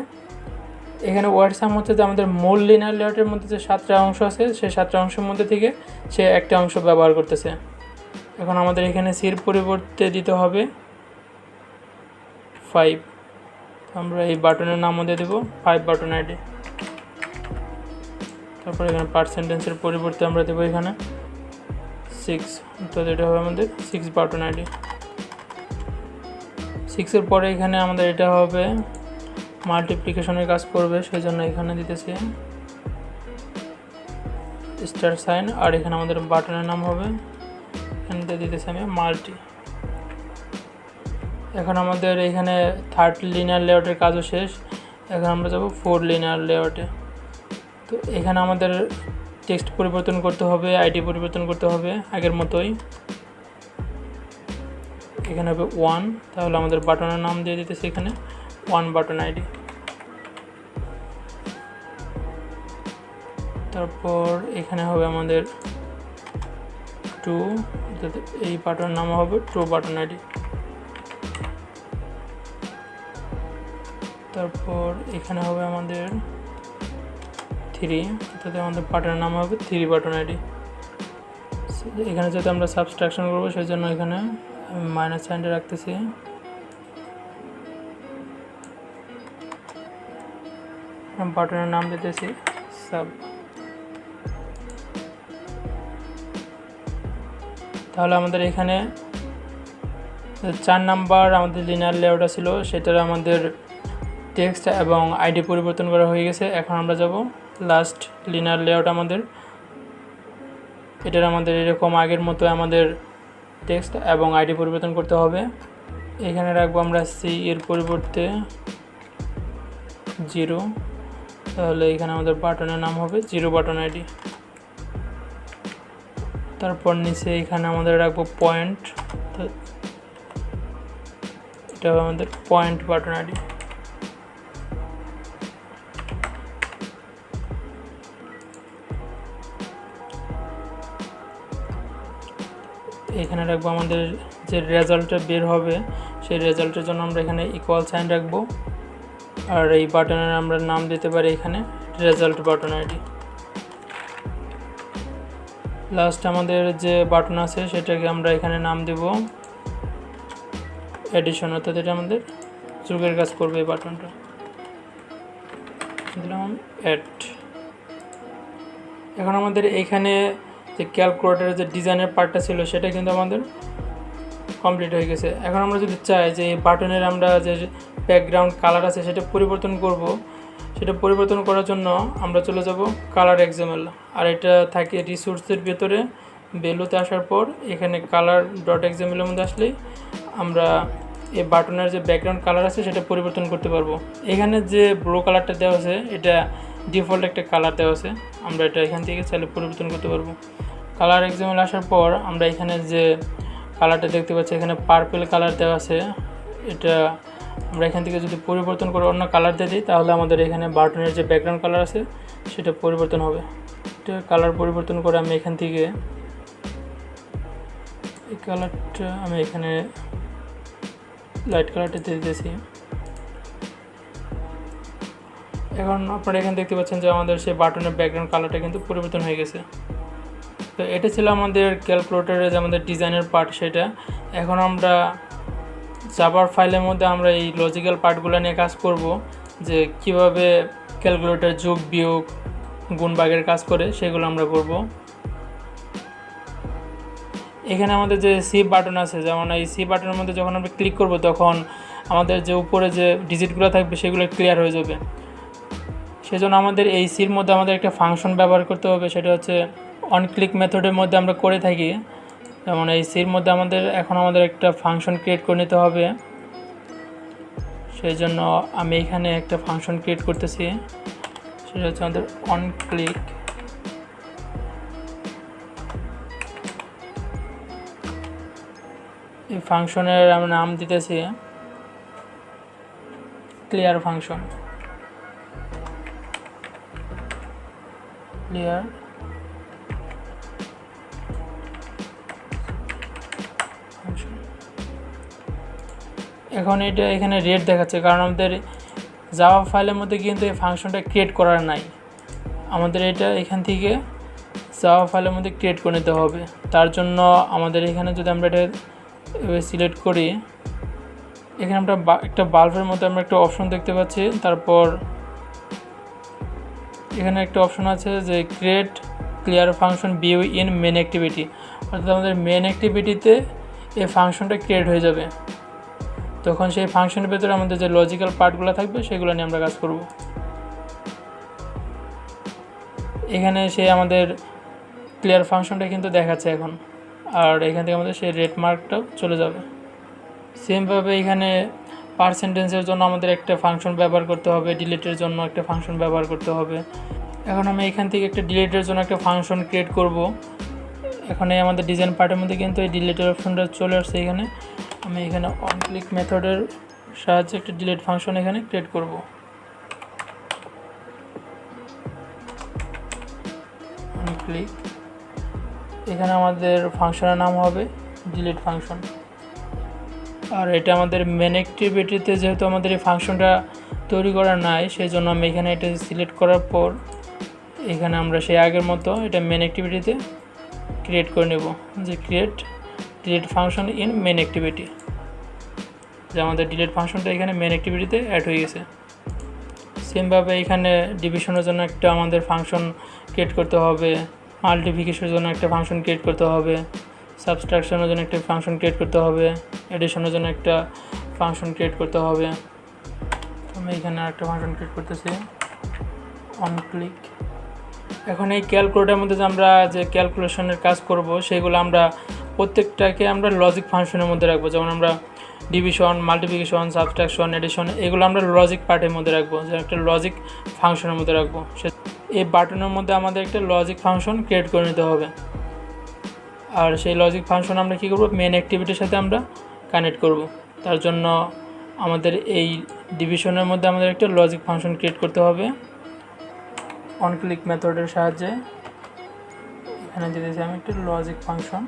এখানে ওয়ার্ড সাম হচ্ছে যে আমাদের মূল লিনিয়ার লেআউটের মধ্যে যে 7টা অংশ আছে, সেই 7টা অংশের মধ্যে থেকে সে একটা অংশ ব্যবহার করতেছে। এখন আমাদের এখানে সির পরিবর্তে দিতে হবে 5, আমরা এই বাটনের নামও দিয়ে দেবো 5 বাটন আইডি। তারপর এখানে পার্সেন্টেজের পরিবর্তে আমরা দেবো এখানে 6, তো এটা হবে আমাদের 6 বাটন আইডি। 6-এর পরে এখানে আমাদের এটা হবে মাল্টিপ্লিকেশনের কাজ করবে, সেই জন্য এখানে দিতেছি স্টার সাইন। আর এখানে আমাদের বাটনের নাম হবে, এখানে দিতেছি আমি মাল্টি। এখন আমাদের এখানে থার্ড লিনিয়ার লেআউটের কাজও শেষ। এখন আমরা যাব 4 লিনিয়ার লেআউটে। তো এখানে আমাদের টেক্সট পরিবর্তন করতে হবে, আইডি পরিবর্তন করতে হবে আগের মতোই। এখানে হবে 1, তাহলে আমাদের বাটনের নাম দিয়ে দিতেছি এখানে 1 বাটন আইডি। তারপর এখানে হবে আমাদের 2, এই বাটনের নাম হবে 2 বাটন আইডি। তারপর এখানে হবে আমাদের 3, অর্থাৎ আমাদের বাটনের নাম হবে 3 বাটন আইডি। এখানে যদি আমরা সাবস্ট্রাকশন করবো, সেই জন্য এখানে আমি মাইনাস সাইনটা রাখতেছি। বাটনের নাম দিতেছি সাব। তাহলে আমাদের এখানে 4 নাম্বার আমাদের লিনিয়ার লেআউট ছিল, সেটার আমাদের টেক্সট এবং আইডি পরিবর্তন করা হয়ে গেছে। এখন আমরা যাব লাস্ট লিনিয়ার লেআউট। এটার আমাদের এরকম আগের মতো আমাদের টেক্সট এবং আইডি পরিবর্তন করতে হবে। এখানে রাখবো আমরা সি এর পরিবর্তে 0, তাহলে এখানে আমাদের বাটনের নাম হবে 0 বাটন আইডি। তারপর নিচে এখানে আমাদের রাখবো পয়েন্ট, এটা হবে আমাদের পয়েন্ট বাটন আইডি। এখানে রাখবো আমাদের যে রেজাল্টটা বের হবে সেই রেজাল্টের জন্য আমরা এখানে ইকুয়াল সাইন রাখবো। আর এই বাটনের আমরা নাম দিতে পারি এখানে রেজাল্ট বাটন আইডি। লাস্ট আমাদের যে বাটন আছে সেটাকে আমরা এখানে নাম দেব এডিশন, অর্থাৎ এটা আমাদের যোগের কাজ করবে এই বাটনটা। দিলাম অ্যাড। এখন আমাদের এখানে যে ক্যালকুলেটরের যে ডিজাইনের পার্টটা ছিল সেটা কিন্তু আমাদের কমপ্লিট হয়ে গেছে। এখন আমরা যদি চাই যে এই বাটনের আমরা যে ব্যাকগ্রাউন্ড কালার আছে সেটা পরিবর্তন করব, সেটা পরিবর্তন করার জন্য আমরা চলে যাব কালার এক্সএমএল। আর এটা থাকে রিসোর্সের ভেতরে ভ্যালুতে আসার পর এখানে কালার ডট এক্সএমএলের মধ্যে আসলেই আমরা এই বাটনের যে ব্যাকগ্রাউন্ড কালার আছে সেটা পরিবর্তন করতে পারবো। এখানে যে ব্লু কালারটা দেওয়া আছে এটা ডিফল্ট একটা কালার দেওয়া আছে, আমরা এটা এখান থেকে চাইলে পরিবর্তন করতে পারবো। কালার এক্সএমএল আসার পর আমরা এখানে যে কালারটা দেখতে পাচ্ছি এখানে পার্পল কালার দেওয়া আছে, এটা আমরা এখান থেকে যদি পরিবর্তন করে অন্য কালার দিয়ে দিই তাহলে আমাদের এখানে বাটনের যে ব্যাকগ্রাউন্ড কালার আছে সেটা পরিবর্তন হবে। এটা কালার পরিবর্তন করে আমি এখান থেকে এই কালারটা আমি এখানে লাইট কালারটা দিয়ে দিয়েছি। এখন আপনারা এখানে দেখতে পাচ্ছেন যে আমাদের সেই বাটনের ব্যাকগ্রাউন্ড কালারটা কিন্তু পরিবর্তন হয়ে গেছে। তো এটা ছিল আমাদের ক্যালকুলেটরের যে আমাদের ডিজাইনের পার্ট সেটা। এখন আমরা জাভার ফাইলের মধ্যে আমরা এই লজিক্যাল পার্টগুলো নিয়ে কাজ করব, যে কিভাবে ক্যালকুলেটর যোগ বিয়োগ গুণ ভাগের কাজ করে সেগুলো আমরা করব। এখানে আমাদের যে সি বাটন আছে, যেমন এই সি বাটনের মধ্যে যখন আমরা ক্লিক করব তখন আমাদের যে উপরে যে ডিজিটগুলো থাকবে সেগুলো ক্লিয়ার হয়ে যাবে। সেজন্য আমাদের এই সির মধ্যে আমাদের একটা ফাংশন ব্যবহার করতে হবে, সেটা হচ্ছে অন ক্লিক মেথডের মধ্যে আমরা করে থাকি। যেমন এই সির মধ্যে আমাদের একটা ফাংশন ক্রিয়েট করে নিতে হবে। সেই জন্য আমি এখানে একটা ফাংশন ক্রিয়েট করতেছি, সেটা হচ্ছে আমাদের অন ক্লিক। এই ফাংশনের আমি নাম দিতেছি ক্লিয়ার ফাংশন। ক্লিয়ার এখন এটা এখানে রেড দেখাচ্ছে কারণ আমাদের জাভা ফাইলের মধ্যে কিন্তু এই ফাংশনটা ক্রিয়েট করার নাই। আমাদের এটা এখান থেকে জাভা ফাইলের মধ্যে ক্রিয়েট করে নিতে হবে। তার জন্য আমাদের এখানে যদি আমরা এটা সিলেক্ট করি, এখানে আমরা একটা বাল্বের মধ্যে আমরা একটা অপশন দেখতে পাচ্ছি। তারপর এখানে একটা অপশন আছে যে create clear function view in main activity, অর্থাৎ আমাদের মেন অ্যাক্টিভিটিতে এই ফাংশনটা ক্রিয়েট হয়ে যাবে। তখন সেই ফাংশনের ভেতরে আমাদের যে লজিক্যাল পার্টগুলো থাকবে সেগুলো নিয়ে আমরা কাজ করব। এখানে সে আমাদের ক্লিয়ার ফাংশনটা কিন্তু দেখাচ্ছে এখন, আর এখান থেকে আমাদের সেই রেড মার্কটাও চলে যাবে। সেমভাবে এখানে পার্সেন্টেজের জন্য আমাদের একটা ফাংশন ব্যবহার করতে হবে, ডিলিটের জন্য একটা ফাংশন ব্যবহার করতে হবে। এখন আমি এখান থেকে একটা ডিলিটের জন্য একটা ফাংশন ক্রিয়েট করব। এখানে আমাদের ডিজাইন পার্টের মধ্যে কিন্তু এই ডিলিটের অপশনটা চলে আসছে। এখানে আমি এখানে অন ক্লিক মেথডের সাহায্যে একটা ডিলিট ফাংশন এখানে ক্রিয়েট করব। অন ক্লিক, এখানে আমাদের ফাংশনের নাম হবে ডিলিট ফাংশন। আর এটা আমাদের মেন অ্যাক্টিভিটিতে যেহেতু আমাদের এই ফাংশনটা তৈরি করা নাই, সেই জন্য আমি এখানে এটা সিলেক্ট করার পর এখানে আমরা সেই আগের মতো এটা মেন অ্যাক্টিভিটিতে ক্রিয়েট করে নেব, যে create delete function in main activity. যে আমাদের ডিলিট ফাংশনটা এখানে মেন অ্যাক্টিভিটিতে অ্যাড হয়ে গেছে। সেমভাবে এখানে ডিভিশনের জন্য একটা আমাদের ফাংশন ক্রিয়েট করতে হবে, মাল্টিপ্লিকেশনের জন্য একটা ফাংশন ক্রিয়েট করতে হবে, সাবট্রাকশনের জন্য একটা ফাংশন ক্রিয়েট করতে হবে, এডিশনের জন্য একটা ফাংশন ক্রিয়েট করতে হবে। আমি এখানে একটা ফাংশন ক্রিয়েট করতেছি অন ক্লিক। এখন এই ক্যালকুলেটরের মধ্যে যে আমরা যে ক্যালকুলেশনের কাজ করব সেগুলো আমরা প্রত্যেকটাকে আমরা লজিক ফাংশনের মধ্যে রাখবো। যেমন আমরা ডিভিশন, মাল্টিপ্লিকেশন, সাবট্রাকশন, এডিশন এগুলো আমরা লজিক পার্টের মধ্যে রাখবো, যে একটা লজিক ফাংশনের মধ্যে রাখবো। এই বাটনের মধ্যে আমাদের একটা লজিক ফাংশন ক্রিয়েট করে নিতে হবে। আর সেই লজিক ফাংশন আমরা কী করব, মেন অ্যাক্টিভিটির সাথে আমরা কানেক্ট করব। তার জন্য আমাদের এই ডিভিশনের মধ্যে আমাদের একটা লজিক ফাংশন ক্রিয়েট করতে হবে অন ক্লিক মেথডের সাহায্যে। এখানে দিতেছি আমি একটা লজিক ফাংশন।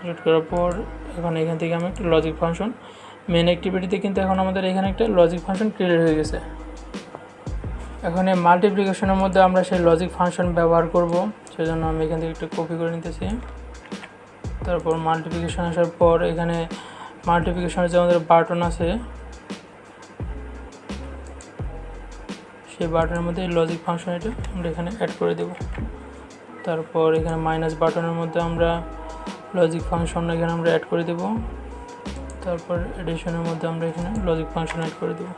সিলেক্ট করার পর এখন এখান থেকে আমি একটা লজিক ফাংশন মেন অ্যাক্টিভিটিতে কিন্তু এখন আমাদের এখানে একটা লজিক ফাংশন ক্রিয়েট হয়ে গেছে। এখন এই মাল্টিপ্লিকেশনের মধ্যে আমরা সেই লজিক ফাংশন ব্যবহার করব, সেজন্য আমি এখান থেকে একটু কপি করে নিতেছি। তারপর মাল্টিপ্লিকেশন আসার পর এখানে মাল্টিপ্লিকেশনের যে আমাদের বাটন আছে সেই বাটনের মধ্যে লজিক ফাংশন এটা আমরা এখানে অ্যাড করে দেব। তারপর এখানে মাইনাস বাটনের মধ্যে আমরা লজিক ফাংশন এখানে আমরা অ্যাড করে দেব। তারপর এডিশনের মধ্যে আমরা এখানে লজিক ফাংশন অ্যাড করে দেব।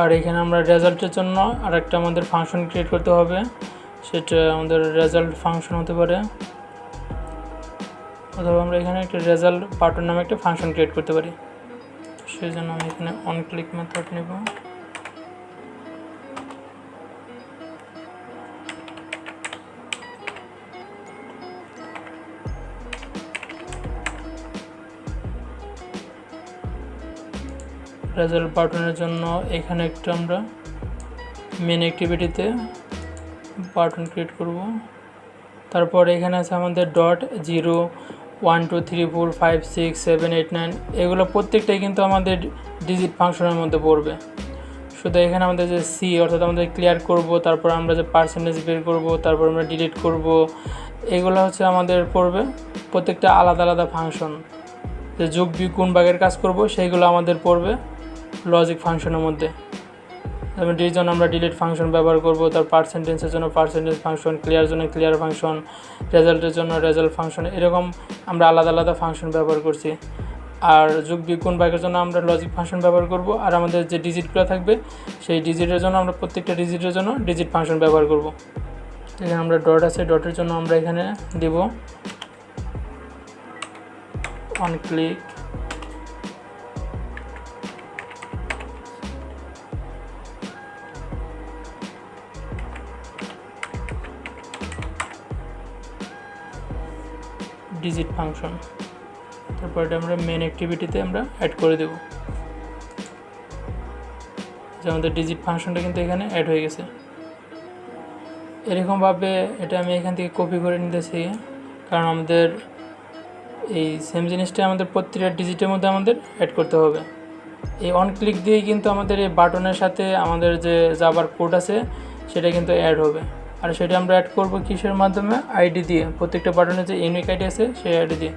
আর এখানে আমরা রেজাল্টের জন্য আরেকটা আমাদের ফাংশন ক্রিয়েট করতে হবে, সেটা আমাদের রেজাল্ট ফাংশন হতে পারে, অথবা আমরা এখানে একটা রেজাল্ট বাটন নামে একটা ফাংশন ক্রিয়েট করতে পারি। সেই জন্য আমি এখানে অন ক্লিক মেথড নেব। রেজাল্ট বাটনের জন্য এখানে একটু আমরা মেন অ্যাক্টিভিটিতে বাটন ক্রিয়েট করব। তারপর এখানে আছে আমাদের .0 1 2 3 4 5 6 7 8 9 এগুলো প্রত্যেকটাই কিন্তু আমাদের ডিজিট ফাংশনের মধ্যে পড়বে। শুধু এখানে আমাদের যে সি অর্থাৎ আমাদের ক্লিয়ার করব, তারপর আমরা যে পার্সেন্টেজ বের করব, তারপর আমরা ডিলিট করব, এগুলো হচ্ছে আমাদের পড়বে প্রত্যেকটা আলাদা আলাদা ফাংশন। যে যোগ বিয়োগ গুণ ভাগের কাজ করব সেইগুলো আমাদের পড়বে লজিক ফাংশনের মধ্যে। যেমন ডির জন্য আমরা ডিলিট ফাংশন ব্যবহার করব, তার পার্সেন্টেজের জন্য পার্সেন্টেজ ফাংশন, ক্লিয়ার জন্য ক্লিয়ার ফাংশন, রেজাল্টের জন্য রেজাল্ট ফাংশন, এরকম আমরা আলাদা আলাদা ফাংশন ব্যবহার করছি। আর যোগ বিয়োগ গুণ ভাগের জন্য আমরা লজিক ফাংশন ব্যবহার করব। আর আমাদের যে ডিজিটগুলো থাকবে সেই ডিজিটের জন্য আমরা প্রত্যেকটা ডিজিটের জন্য ডিজিট ফাংশন ব্যবহার করব। এখানে আমরা ডট আছে, ডটের জন্য আমরা এখানে দেব অন ক্লিক, ডিজিট ফাংশন। তারপর এটা আমরা মেন অ্যাক্টিভিটিতে আমরা অ্যাড করে দেব। যে আমাদের ডিজিট ফাংশনটা কিন্তু এখানে অ্যাড হয়ে গেছে। এরকমভাবে এটা আমি এখান থেকে কপি করে নিতেছি, কারণ আমাদের এই সেম জিনিসটা আমাদের প্রত্যেকটা ডিজিটের মধ্যে আমাদের অ্যাড করতে হবে। এই অন ক্লিক দিয়েই কিন্তু আমাদের এই বাটনের সাথে আমাদের যে জাভার কোড আছে সেটা কিন্তু অ্যাড হবে। আর সেটা আমরা অ্যাড করব কিসের মাধ্যমে? আইডি দিয়ে। প্রত্যেকটা বাটনের যে ইউনিক আইডি আছে সেই আইডি দিয়ে।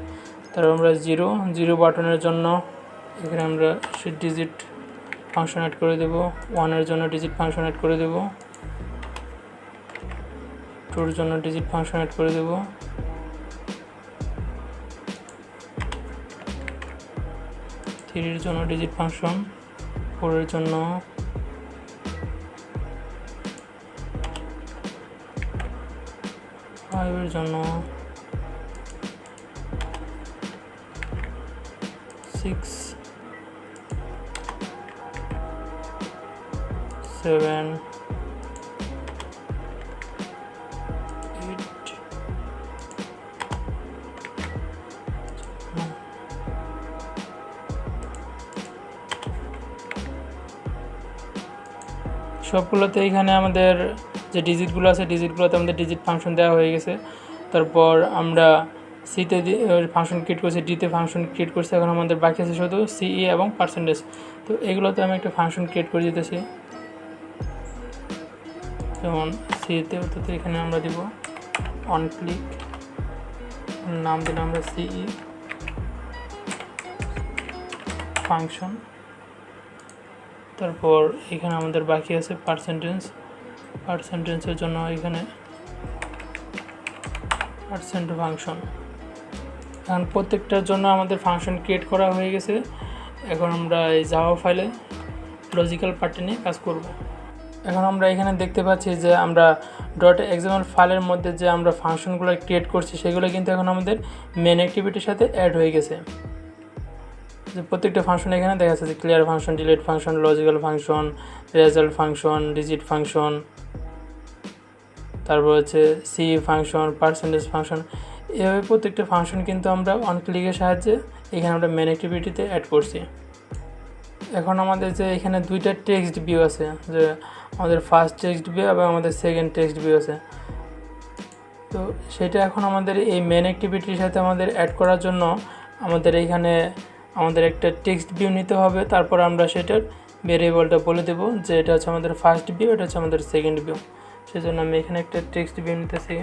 তারপর আমরা জিরো বাটনের জন্য এখানে আমরা সে ডিজিট ফাংশন অ্যাড করে দেব। 1 এর জন্য ডিজিট ফাংশন অ্যাড করে দেব। 2 এর জন্য ডিজিট ফাংশন অ্যাড করে দেব। 3 এর জন্য ডিজিট ফাংশন, 4 এর জন্য, 5 এর জন্য, 6 7 8 সবগুলোতে এখানে আমাদের যে ডিজিটগুলো আছে ডিজিটগুলোতে আমাদের ডিজিট ফাংশন দেওয়া হয়ে গেছে। তারপর আমরা সিতে ফাংশন ক্রিয়েট করছি, ডিতে ফাংশন ক্রিয়েট করছি। এখন আমাদের বাকি আছে শুধু সিই এবং পার্সেন্টেজ। তো এগুলোতে আমি একটা ফাংশন ক্রিয়েট করে দিতেছি। যেমন সিতে অর্থাৎ এখানে আমরা দিব অন ক্লিক, নাম দিলাম আমরা সিই ফাংশন। তারপর এখানে আমাদের বাকি আছে পার্সেন্টেজের জন্য এখানে পার্সেন্ট ফাংশন। এখন প্রত্যেকটার জন্য আমাদের ফাংশন ক্রিয়েট করা হয়ে গেছে। এখন আমরা এই জাভা ফাইলে লজিক্যাল পার্টে নিয়ে কাজ করব। এখন আমরা এখানে দেখতে পাচ্ছি যে আমরা .xml ফাইলের মধ্যে যে আমরা ফাংশনগুলো ক্রিয়েট করছি সেগুলো কিন্তু এখন আমাদের মেন অ্যাক্টিভিটির সাথে অ্যাড হয়ে গেছে। যে প্রত্যেকটা ফাংশন এখানে দেখা যাচ্ছে যে clear function, delete function, logical function, result function, digit function, তারপর হচ্ছে সি ফাংশন, পার্সেন্টেজ ফাংশন। এভাবে প্রত্যেকটা ফাংশন কিন্তু আমরা অন ক্লিকের সাহায্যে এখানে আমরা মেন অ্যাক্টিভিটিতে অ্যাড করছি। এখন আমাদের যে এখানে দুইটা টেক্সট ভিউ আছে, যে আমাদের ফার্স্ট টেক্সট ভিউ এবং আমাদের সেকেন্ড টেক্সট ভিউ আছে। তো সেটা এখন আমাদের এই মেন অ্যাক্টিভিটির সাথে আমাদের অ্যাড করার জন্য আমাদের এইখানে আমাদের একটা টেক্সট ভিউ নিতে হবে। তারপর আমরা সেটার ভেরিয়েবলটা বলে দেব যে এটা হচ্ছে আমাদের ফার্স্ট ভিউ, এটা হচ্ছে আমাদের সেকেন্ড ভিউ। সেজন্য আমি এখানে একটা টেক্সট ভিউ নিতেছি।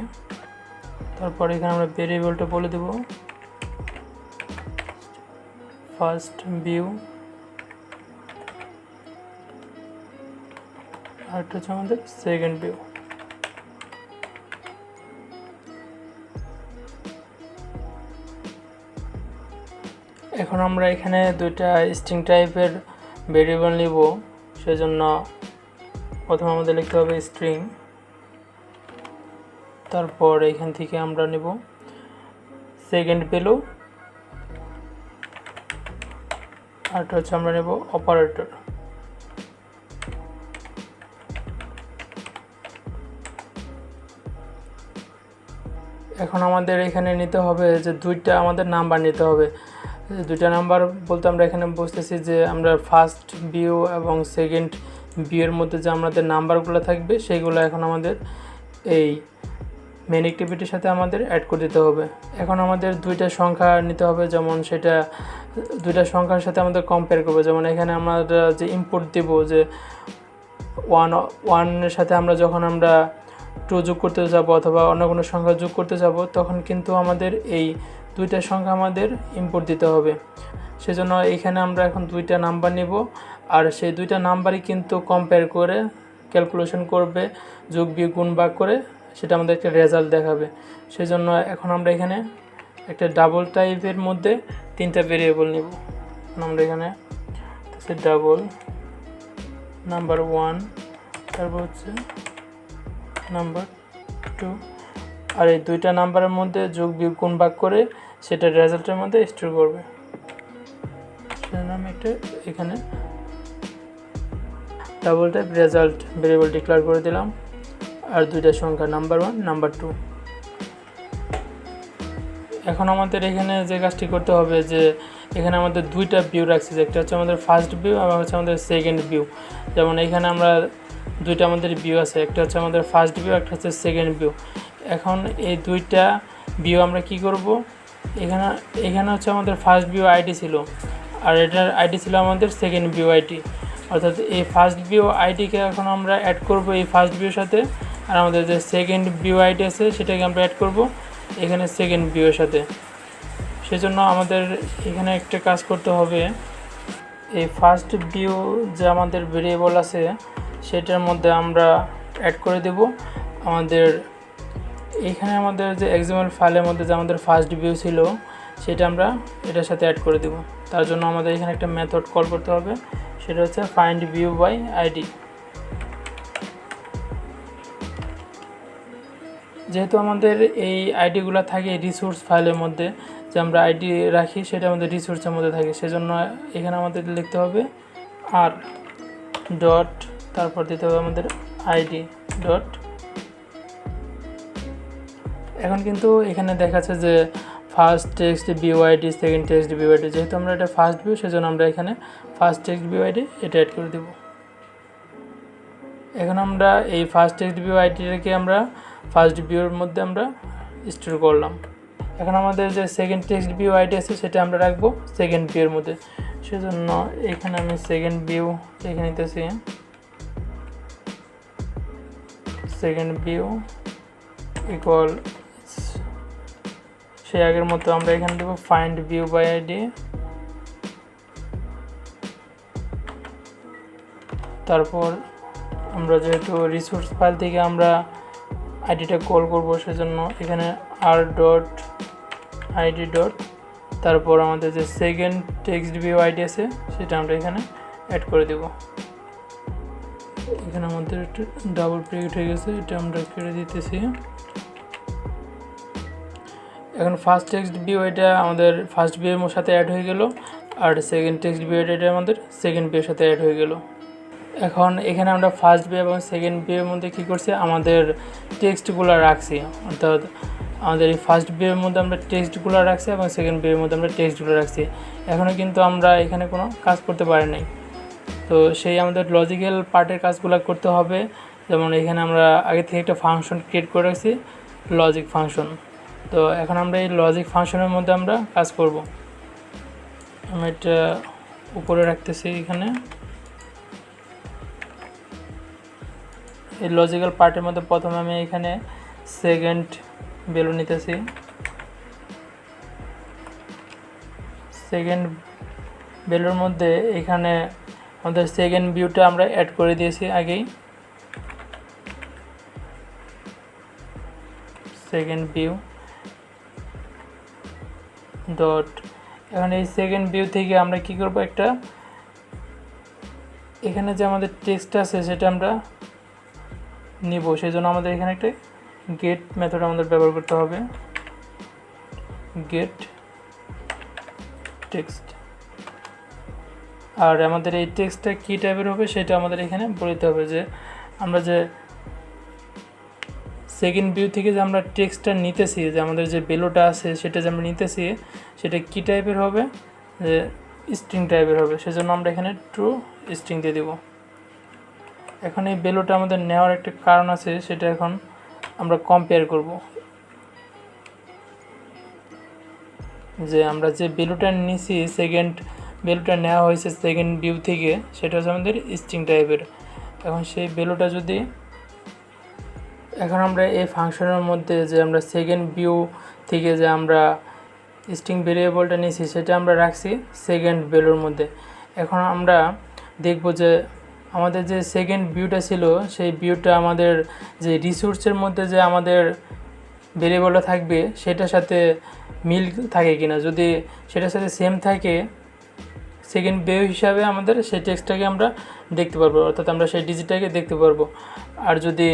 তারপর এখানে আমরা ভেরিয়েবলটা বলে দেব ফার্স্ট ভিউ, আর এটা হচ্ছে আমাদের সেকেন্ড ভিউ। এখন আমরা এখানে দুইটা স্ট্রিং টাইপের ভেরিয়েবল নিব। সেজন্য প্রথমে আমাদের লিখতে হবে স্ট্রিং, তারপর এখান থেকে আমরা নেব সেকেন্ড ভ্যালু, আর এটা হচ্ছে আমরা নেব অপারেটর। এখন আমাদের এখানে নিতে হবে যে দুইটা আমাদের নাম্বার নিতে হবে। দুইটা নাম্বার বলতে আমরা এখানে বুঝতেছি যে আমরা ফার্স্ট ভিউ এবং সেকেন্ড ভিউয়ের মধ্যে যে আমাদের নাম্বারগুলো থাকবে সেইগুলো এখন আমাদের এই মেন অ্যাক্টিভিটির সাথে আমাদের অ্যাড করে দিতে হবে। এখন আমাদের দুইটা সংখ্যা নিতে হবে, যেমন সেটা দুইটা সংখ্যার সাথে আমাদের কম্পেয়ার করবো। যেমন এখানে আমরা যে ইনপুট দেব যে ওয়ানের সাথে আমরা যখন আমরা 2 যোগ করতে যাব অথবা অন্য কোনো সংখ্যা যোগ করতে যাব, তখন কিন্তু আমাদের এই দুইটা সংখ্যা আমাদের ইনপুট দিতে হবে। সেজন্য এখানে আমরা এখন দুইটা নাম্বার নেব, আর সেই দুইটা নাম্বারই কিন্তু কম্পেয়ার করে ক্যালকুলেশন করবে, যোগ বিয়োগ গুণ ভাগ করে সেটা আমাদের একটা রেজাল্ট দেখাবে। সেজন্য এখন আমরা এখানে একটা ডাবল টাইপের মধ্যে তিনটা ভেরিয়েবল নেব। আমরা এখানে ডাবল নাম্বার 1, তারপর হচ্ছে নাম্বার 2, আর এই দুইটা নাম্বারের মধ্যে যোগ বিয়োগ গুণ ভাগ করে সেটা রেজাল্টের মধ্যে স্টোর করবে। সেজন্য আমি একটা এখানে double type result variable declare করে দিলাম, আর দুইটা সংখ্যা নাম্বার 1 নাম্বার 2। এখন আমাদের এখানে যে কাজটি করতে হবে যে এখানে আমাদের দুইটা ভিউ রাখছি, একটা হচ্ছে আমাদের ফার্স্ট ভিউ এবং হচ্ছে আমাদের সেকেন্ড ভিউ। যেমন এখানে আমরা দুইটা আমাদের ভিউ আছে, একটা হচ্ছে আমাদের ফার্স্ট ভিউ, একটা হচ্ছে সেকেন্ড ভিউ। এখন এই দুইটা ভিউ আমরা কি করব, এখানে হচ্ছে আমাদের ফার্স্ট ভিউ আইডি ছিল, আর এটার আইডি ছিল আমাদের সেকেন্ড ভিউ আইডি। অর্থাৎ এই ফার্স্ট ভিউ আইডিকে এখন আমরা অ্যাড করব এই ফার্স্ট ভিউর সাথে, আর আমাদের যে সেকেন্ড ভিউ আইডি আছে সেটাকে আমরা অ্যাড করব এখানে সেকেন্ড ভিউয়ের সাথে। সেজন্য আমাদের এখানে একটা কাজ করতে হবে, এই ফার্স্ট ভিউ যে আমাদের ভেরিয়েবল আছে সেটার মধ্যে আমরা অ্যাড করে দেব আমাদের এখানে আমাদের যে এক্সএমএল ফাইলের মধ্যে যে আমাদের ফার্স্ট ভিউ ছিল সেটা আমরা এটার সাথে অ্যাড করে দেব। তার জন্য আমাদের এখানে একটা মেথড কল করতে হবে, সেটা হচ্ছে ফাইন্ড ভিউ বাই আইডি। যেহেতু আমাদের এই আইডিগুলো থাকে রিসোর্স ফাইলের মধ্যে, যে আমরা আইডি রাখি সেটা আমাদের রিসোর্সের মধ্যে থাকে, সেজন্য এখানে আমাদের লিখতে হবে আর ডট, তারপর দিতে হবে আমাদের আইডি ডট। এখন কিন্তু এখানে দেখাচ্ছে যে first text view ID, second text view ID. যেহেতু আমরা এটা ফার্স্ট ভিউ সেজন্য আমরা এখানে ফার্স্ট টেক্সট ভিউ আইডি এটা অ্যাড করে দেব। এখন আমরা এই ফার্স্ট টেক্সট ভিউ আইডিটাকে আমরা ফার্স্ট ভিউর মধ্যে আমরা স্টোর করলাম। এখন আমাদের যে সেকেন্ড টেক্সট ভিউ আইডি আছে সেটা আমরা রাখবো সেকেন্ড ভিউর মধ্যে। সেজন্য এখানে আমি সেকেন্ড ভিউ এখানে নিতেছি, সেকেন্ড ভিউ ইকুয়াল সেই আগের মতো আমরা এখানে দেবো ফাইন্ড ভিউ বাই আইডি, তারপর আমরা যেহেতু রিসোর্স ফাইল থেকে আমরা আইডিটা কল করব সেজন্য এখানে আর ডট আইডি ডট, তারপর আমাদের যে সেকেন্ড টেক্সট ভিউ আইডি আছে সেটা আমরা এখানে অ্যাড করে দেব। এখানে আমাদের একটু ডাবল ব্রেকেট হয়ে গেছে, এটা আমরা কেটে দিতেছি। এখন ফার্স্ট টেক্সট ভিউ এটা আমাদের ফার্স্ট ভিউয়ের সাথে অ্যাড হয়ে গেল, আর সেকেন্ড টেক্সট ভিউ এটা আমাদের সেকেন্ড ভিউয়ের সাথে অ্যাড হয়ে গেল। এখন এখানে আমরা ফার্স্ট ভিউ এবং সেকেন্ড ভিউয়ের মধ্যে কী করছি, আমাদের টেক্সটগুলো রাখছি। অর্থাৎ আমাদের এই ফার্স্ট ভিউয়ের মধ্যে আমরা টেক্সটগুলো রাখছি এবং সেকেন্ড ভিউয়ের মধ্যে আমরা টেক্সটগুলো রাখছি। এখনও কিন্তু আমরা এখানে কোনো কাজ করতে পারি নাই। তো সেই আমাদের লজিক্যাল পার্টের কাজগুলো করতে হবে। যেমন এখানে আমরা আগে থেকে একটা ফাংশন ক্রিয়েট করে রাখছি, লজিক ফাংশন। তো এখন আমরা এই লজিক ফাংশনের মধ্যে আমরা কাজ করব। আমি এটা উপরে রাখতেছি। এখানে এই লজিক্যাল পার্টের মধ্যে প্রথমে আমি এখানে সেকেন্ড ভ্যালু নিতেছি। সেকেন্ড ভ্যালুর মধ্যে এখানে আমাদের সেকেন্ড ভিউটা আমরা অ্যাড করে দিয়েছি আগেই। সেকেন্ড ভিউ ডট, এখন এই সেকেন্ড ভিউ থেকে আমরা কি করব, একটা এখানে যে আমাদের টেক্সট আছে সেটা আমরা নিব। সেই জন্য আমাদের এখানে একটা গেট মেথড আমাদের ব্যবহার করতে হবে, গেট টেক্সট। আর আমাদের এই টেক্সটটা কী টাইপের হবে সেটা আমাদের এখানে বলতে হবে, যে আমরা যে সেকেন্ড ভিউ থেকে যে আমরা টেক্সটটা নিতেছি, যে আমাদের যে ভ্যালুটা আছে সেটা যে আমরা নিতেছি সেটা কী টাইপের হবে, যে স্ট্রিং টাইপের হবে। সেজন্য আমরা এখানে ট্রু স্ট্রিং দিয়ে দেব। এখন এই ভ্যালুটা আমাদের নেওয়ার একটা কারণ আছে, সেটা এখন আমরা কম্পেয়ার করব। যে আমরা যে ভ্যালুটা নিছি, সেকেন্ড ভ্যালুটা নেওয়া হয়েছে সেকেন্ড ভিউ থেকে, সেটা হচ্ছে আমাদের স্ট্রিং টাইপের। এখন সেই ভ্যালুটা যদি এখন আমরা এই ফাংশনের মধ্যে যে আমরা সেকেন্ড ভিউ থেকে যে আমরা স্ট্রিং ভেরিয়েবলটা নিয়েছি সেটা আমরা রাখছি সেকেন্ড ভ্যালুর মধ্যে। এখন আমরা দেখব যে আমাদের যে সেকেন্ড ভিউটা ছিল সেই ভিউটা আমাদের যে রিসোর্সের মধ্যে যে আমাদের ভেরিয়েবলটা থাকবে সেটার সাথে মিল থাকে কিনা। যদি সেটার সাথে সেম থাকে, সেকেন্ড ভিউ হিসাবে আমাদের সেই টেক্সটটাকে আমরা দেখতে পারবো, অর্থাৎ আমরা সেই ডিজিটটাকে দেখতে পারবো। আর যদি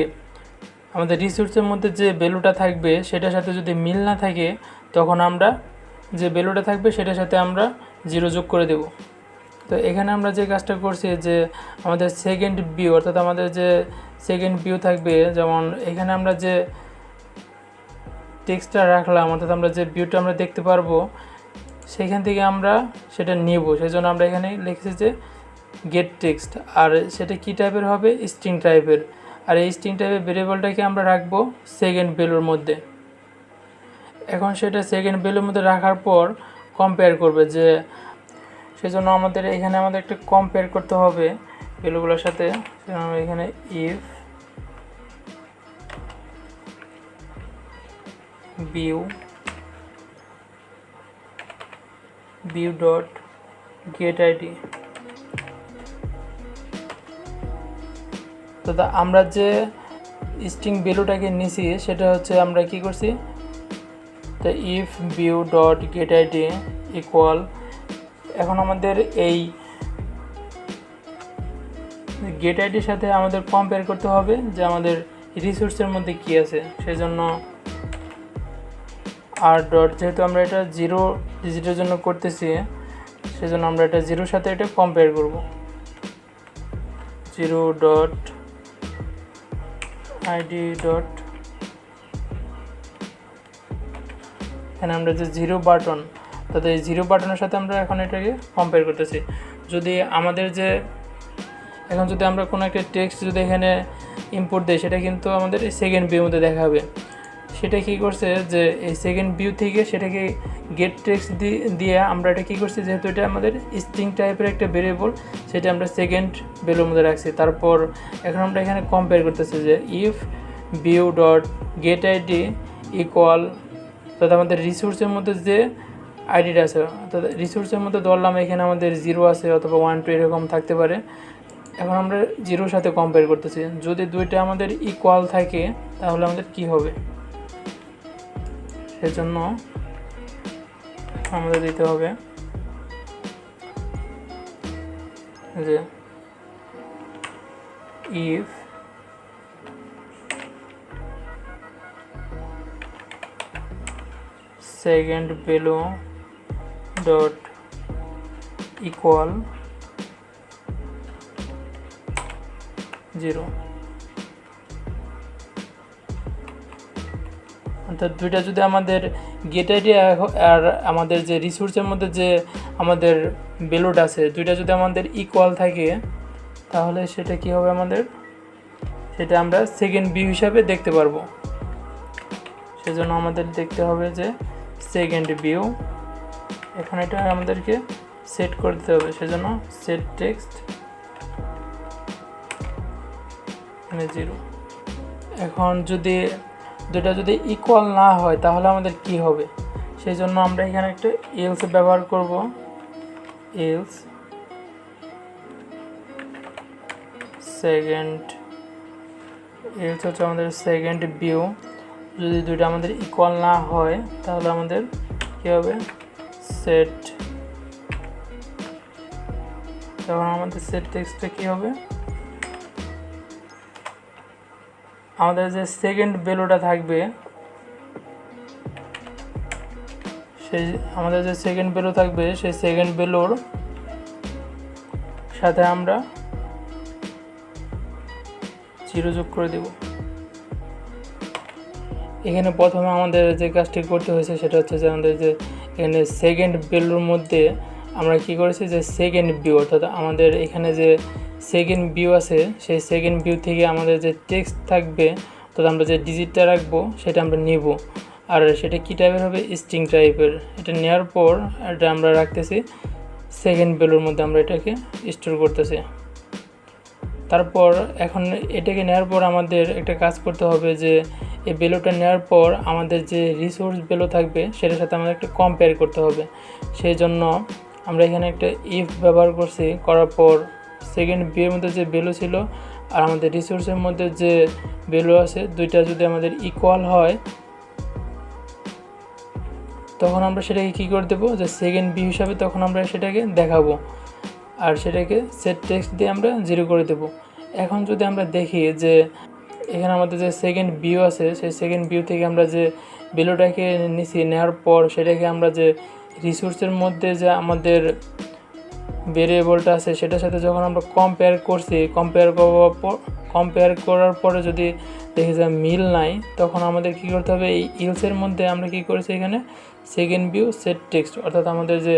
আমাদের রিসোর্সের মধ্যে যে ভ্যালুটা থাকবে সেটার সাথে যদি মিল না থাকে, তখন আমরা যে ভ্যালুটা থাকবে সেটার সাথে আমরা 0 যোগ করে দেব। তো এখানে আমরা যে কাজটা করছি, যে আমাদের সেকেন্ড ভিউ, অর্থাৎ আমাদের যে সেকেন্ড ভিউ থাকবে, যেমন এখানে আমরা যে টেক্সটটা রাখলাম, অর্থাৎ আমরা যে ভিউটা আমরা দেখতে পারবো সেখান থেকে আমরা সেটা নেব। সেই জন্য আমরা এখানে লিখেছি যে গেট টেক্সট, আর সেটা কী টাইপের হবে, স্ট্রিং টাইপের। আর এই স্ট্রিং টাইপের ভেরিয়েবলটাকে আমরা রাখবো সেকেন্ড ভ্যালুর মধ্যে। এখন সেটা সেকেন্ড ভ্যালুর মধ্যে রাখার পর কম্পেয়ার করবে, যে সেজন্য আমাদের এখানে একটা কম্পেয়ার করতে হবে ভ্যালুগুলোর সাথে। এখানে if view dot gate ID, তো আমরা যে স্ট্রিং ভ্যালুটাকে নিছি সেটা হচ্ছে আমরা কি করছি, তো if view dot gate ID equal, এখন আমাদের এই গেট আইডির সাথে আমাদের কম্পেয়ার করতে হবে যে আমাদের রিসোর্সের মধ্যে কি আছে। সেজন্য আর ডট, যেহেতু আমরা এটা 0 ডিজিটের জন্য করতেছি সেজন্য আমরা এটা 0 সাথে এটা কম্পেয়ার করব। 0 ডট আইডি ডট, এখানে আমরা যে 0 বাটন, তাতে এই 0 বাটনের সাথে আমরা এখন এটাকে কম্পেয়ার করতেছি। যদি আমাদের যে এখন যদি আমরা কোনো একটা টেক্সট যদি এখানে ইম্পোর্ট দিই, সেটা কিন্তু আমাদের এই সেকেন্ড ভিউর মধ্যে দেখাবে। সেটা কী করছে, যে এই সেকেন্ড ভিউ থেকে সেটাকে গেট টেক্সট দিয়ে আমরা এটা কী করছি, যেহেতু এটা আমাদের স্ট্রিং টাইপের একটা ভেরিয়েবল, সেটা আমরা সেকেন্ড ভ্যালুর মধ্যে রাখছি। তারপর এখন আমরা এখানে কম্পেয়ার করতেছি যে if view dot gate ID equal, তাতে আমাদের রিসোর্সের মধ্যে যে আইডিটা আছে, অর্থাৎ রিসোর্সের মধ্যে ধরলাম এখানে আমাদের 0 আছে অথবা 1 2 এরকম থাকতে পারে। এখন আমরা 0 সাথে কম্পেয়ার করতেছি। যদি দুইটা আমাদের ইকুয়াল থাকে তাহলে আমাদের কি হবে, সেজন্য আমাদের দিতে হবে যে if second value dot equal 0, অর্থাৎ দুইটা যদি আমাদের গেট আইডি আর আমাদের যে রিসোর্সের মধ্যে যে আমাদের ভ্যালুটা আছে, দুইটা যদি আমাদের ইকুয়াল থাকে তাহলে সেটা কি হবে, আমাদের সেটা আমরা সেকেন্ড ভিউ হিসাবে দেখতে পারবো। সেজন্য আমাদের দেখতে হবে যে সেকেন্ড ভিউ, এখন এটা আমাদেরকে সেট করে দিতে হবে। সেজন্য সেট টেক্সট এখানে 0। এখন যদি দুটা যদি ইকুয়াল না হয় তাহলে আমাদের কি হবে, সেই জন্য আমরা এখানে একটা এলস ব্যবহার করব। এলস হচ্ছে আমাদের সেকেন্ড ভিউ, যদি দুইটা আমাদের ইকুয়াল না হয় তাহলে আমাদের কী হবে, সেট, তখন আমাদের সেট টেক্সটটা কী হবে, আমাদের যে সেকেন্ড ভ্যালুটা থাকবে সেই আমাদের যে সেকেন্ড ভ্যালু থাকবে সেই সেকেন্ড ভ্যালুর সাথে আমরা 0 যোগ করে দেব। এখানে প্রথমে আমাদের যে কাজটি করতে হয়েছে সেটা হচ্ছে যে আমাদের যে এখানে সেকেন্ড ভ্যালুর মধ্যে আমরা কি করেছি যে সেকেন্ড ভিউ, অর্থাৎ আমাদের এখানে যে সেকেন্ড ভিউ আছে সেই সেকেন্ড ভিউ থেকে আমাদের যে টেক্সট থাকবে অর্থাৎ আমরা যে ডিজিটটা রাখবো সেটা আমরা নেব, আর সেটা কী টাইপের হবে, স্ট্রিং টাইপের। এটা নেওয়ার পর এটা আমরা রাখতেছি সেকেন্ড ভ্যালুর মধ্যে, আমরা এটাকে স্টোর করতেছি। তারপর এখন এটাকে নেওয়ার পর আমাদের একটা কাজ করতে হবে যে এই ভ্যালুটা নেওয়ার পর আমাদের যে রিসোর্স ভ্যালু থাকবে সেটার সাথে আমাদের একটা কম্পেয়ার করতে হবে। সেই জন্য আমরা এখানে একটা ইফ ব্যবহার করছি, করার পর সেকেন্ড ভিউয়ের মধ্যে যে ভ্যালু ছিল আর আমাদের রিসোর্সের মধ্যে যে ভ্যালু আছে দুইটা যদি আমাদের ইকুয়াল হয় তখন আমরা সেটাকে কী করে দেবো, যে সেকেন্ড ভিউ হিসাবে তখন আমরা সেটাকে দেখাবো, আর সেটাকে সেট টেক্সট দিয়ে আমরা 0 করে দেব। এখন যদি আমরা দেখি যে এখানে আমাদের যে সেকেন্ড ভিউ আছে সেই সেকেন্ড ভিউ থেকে আমরা যে ভ্যালুটাকে নিছি, নেওয়ার পর সেটাকে আমরা যে রিসোর্সের মধ্যে যে আমাদের ভেরিয়েবলটা আছে সেটার সাথে যখন আমরা কম্পেয়ার করছি, কম্পেয়ার করার পরে যদি দেখি যে মিল নাই, তখন আমাদের কী করতে হবে, এই ইলসের মধ্যে আমরা কী করেছি এখানে সেকেন্ড ভিউ সেট টেক্সট, অর্থাৎ আমাদের যে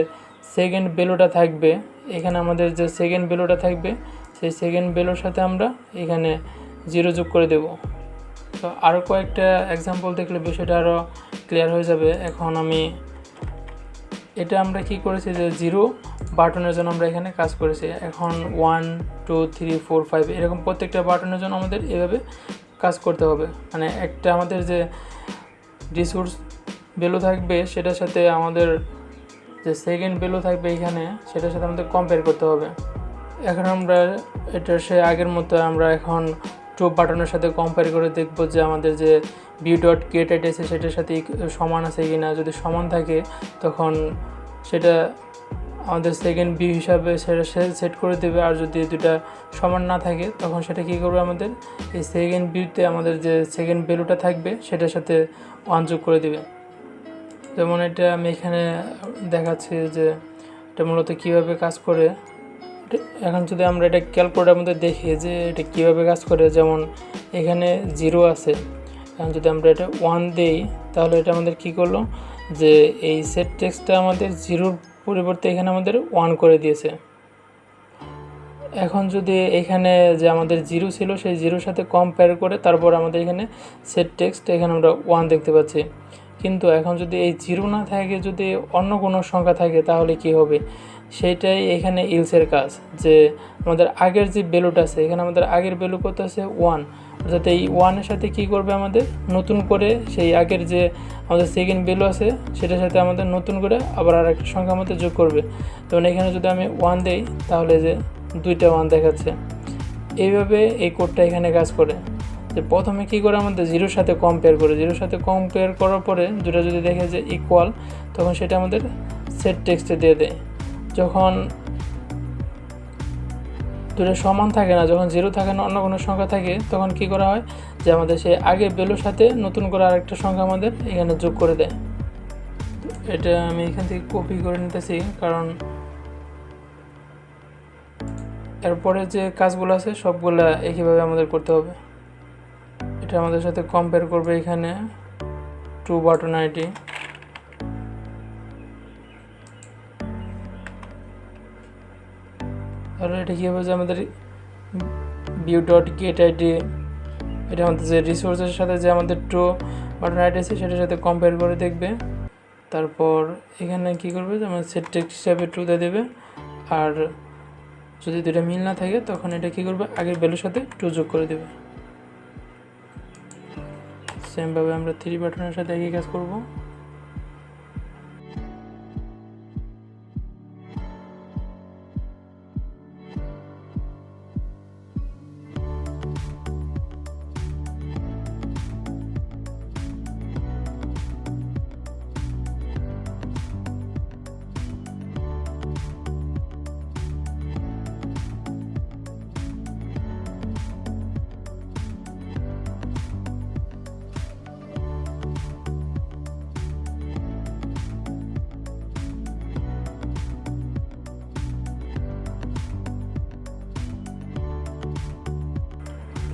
সেকেন্ড ভ্যালুটা থাকবে এখানে আমাদের যে সেকেন্ড ভ্যালুটা থাকবে সেই সেকেন্ড ভ্যালুর সাথে আমরা এখানে 0 যোগ করে দেব। তো আরও কয়েকটা এক্সাম্পল দেখলে বিষয়টা আরও ক্লিয়ার হয়ে যাবে। এখন আমি এটা আমরা কি করেছি যে 0 বাটনের জন্য আমরা এখানে কাজ করেছি। এখন 1 2 3 4 5 এরকম প্রত্যেকটা বাটনের জন্য আমাদের এভাবে কাজ করতে হবে, মানে একটা আমাদের যে রিসোর্স ভ্যালু থাকবে সেটার সাথে আমাদের যে সেকেন্ড ভ্যালু থাকবে এখানে সেটার সাথে আমাদের কম্পেয়ার করতে হবে। এখন আমরা এটা সে আগের মতো আমরা এখন টপ বাটনের সাথে কম্পেয়ার করে দেখব যে আমাদের যে ভিউ ডট গেট অ্যাড্রেস সেটার সাথে সমান আছে কি না। যদি সমান থাকে তখন সেটা আমাদের সেকেন্ড ভিউ হিসাবে সেটা সেট করে দেবে, আর যদি দুটা সমান না থাকে তখন সেটা কী করবে, আমাদের এই সেকেন্ড ভিউতে আমাদের যে সেকেন্ড ভ্যালুটা থাকবে সেটার সাথে 1 যোগ করে দেবে। যেমন এটা আমি এখানে দেখাচ্ছি যে এটা মূলত কীভাবে কাজ করে। এখন যদি আমরা এটা ক্যালকুলেটারের মধ্যে দেখি যে এটা কীভাবে কাজ করে, যেমন এখানে 0 আছে, এখন যদি আমরা এটা 1 দেই তাহলে এটা আমাদের কী করলো যে এই সেট টেক্সটটা আমাদের 0-র পরিবর্তে এখানে আমাদের 1 করে দিয়েছে। এখন যদি এখানে যে আমাদের 0 ছিল সেই 0-র সাথে কম্পেয়ার করে তারপর আমাদের এখানে সেট টেক্সট এখানে আমরা 1 দেখতে পাচ্ছি। কিন্তু এখন যদি এই 0 না থাকে, যদি অন্য কোনো সংখ্যা থাকে তাহলে কি হবে, সেইটাই এখানে ইলসের কাজ। যে আমাদের আগের যে ভ্যালুটা আছে এখানে আমাদের আগের ভ্যালু কত আছে 1, অর্থাৎ এই 1-এর সাথে কী করবে, আমাদের নতুন করে সেই আগের যে আমাদের সেকেন্ড ভ্যালু আছে সেটার সাথে আমাদের নতুন করে আবার আর একটা সংখ্যা আমাদের যোগ করবে। যেমন এখানে যদি আমি 1 দেই তাহলে যে 2টা 1 দেখাচ্ছে। এইভাবে এই কোডটা এখানে কাজ করে যে প্রথমে কী করে আমাদের 0-র সাথে কম্পেয়ার করে, 0-র সাথে কম্পেয়ার করার পরে দুটো যদি দেখে যে ইকুয়াল তখন সেটা আমাদের সেট টেক্সটে দিয়ে দেয়। যখন দুটো সমান থাকে না, যখন 0 থাকে না, অন্য কোনো সংখ্যা থাকে, তখন কি করা হয় যে আমাদের সেই আগের ভ্যালুর সাথে নতুন করে আরেকটা সংখ্যা আমাদের এখানে যোগ করে দেয়। এটা আমি এখান থেকে কপি করে নিতেছি, কারণ এরপরে যে কাজগুলো আছে সবগুলা একইভাবে আমাদের করতে হবে। এটা আমাদের সাথে কম্পেয়ার করবে এখানে টু বাটন আইডি। তাহলে এটা কী হবে যে আমাদের ভিউ ডট গেট আইডি, এটা আমাদের যে রিসোর্সের সাথে যে আমাদের টু বাটন আইডি আছে সেটার সাথে কম্পেয়ার করে দেখবে। তারপর এখানে কী করবে, যেমন সেট টেক্সট হিসাবে ট্রু দিয়ে দেবে, আর যদি দুটো মিল না থাকে তখন এটা কী করবে, আগের ভ্যালুর সাথে ট্রু যোগ করে দেবে। সেমভাবে আমরা 3 বাটনের সাথে একই কাজ করব।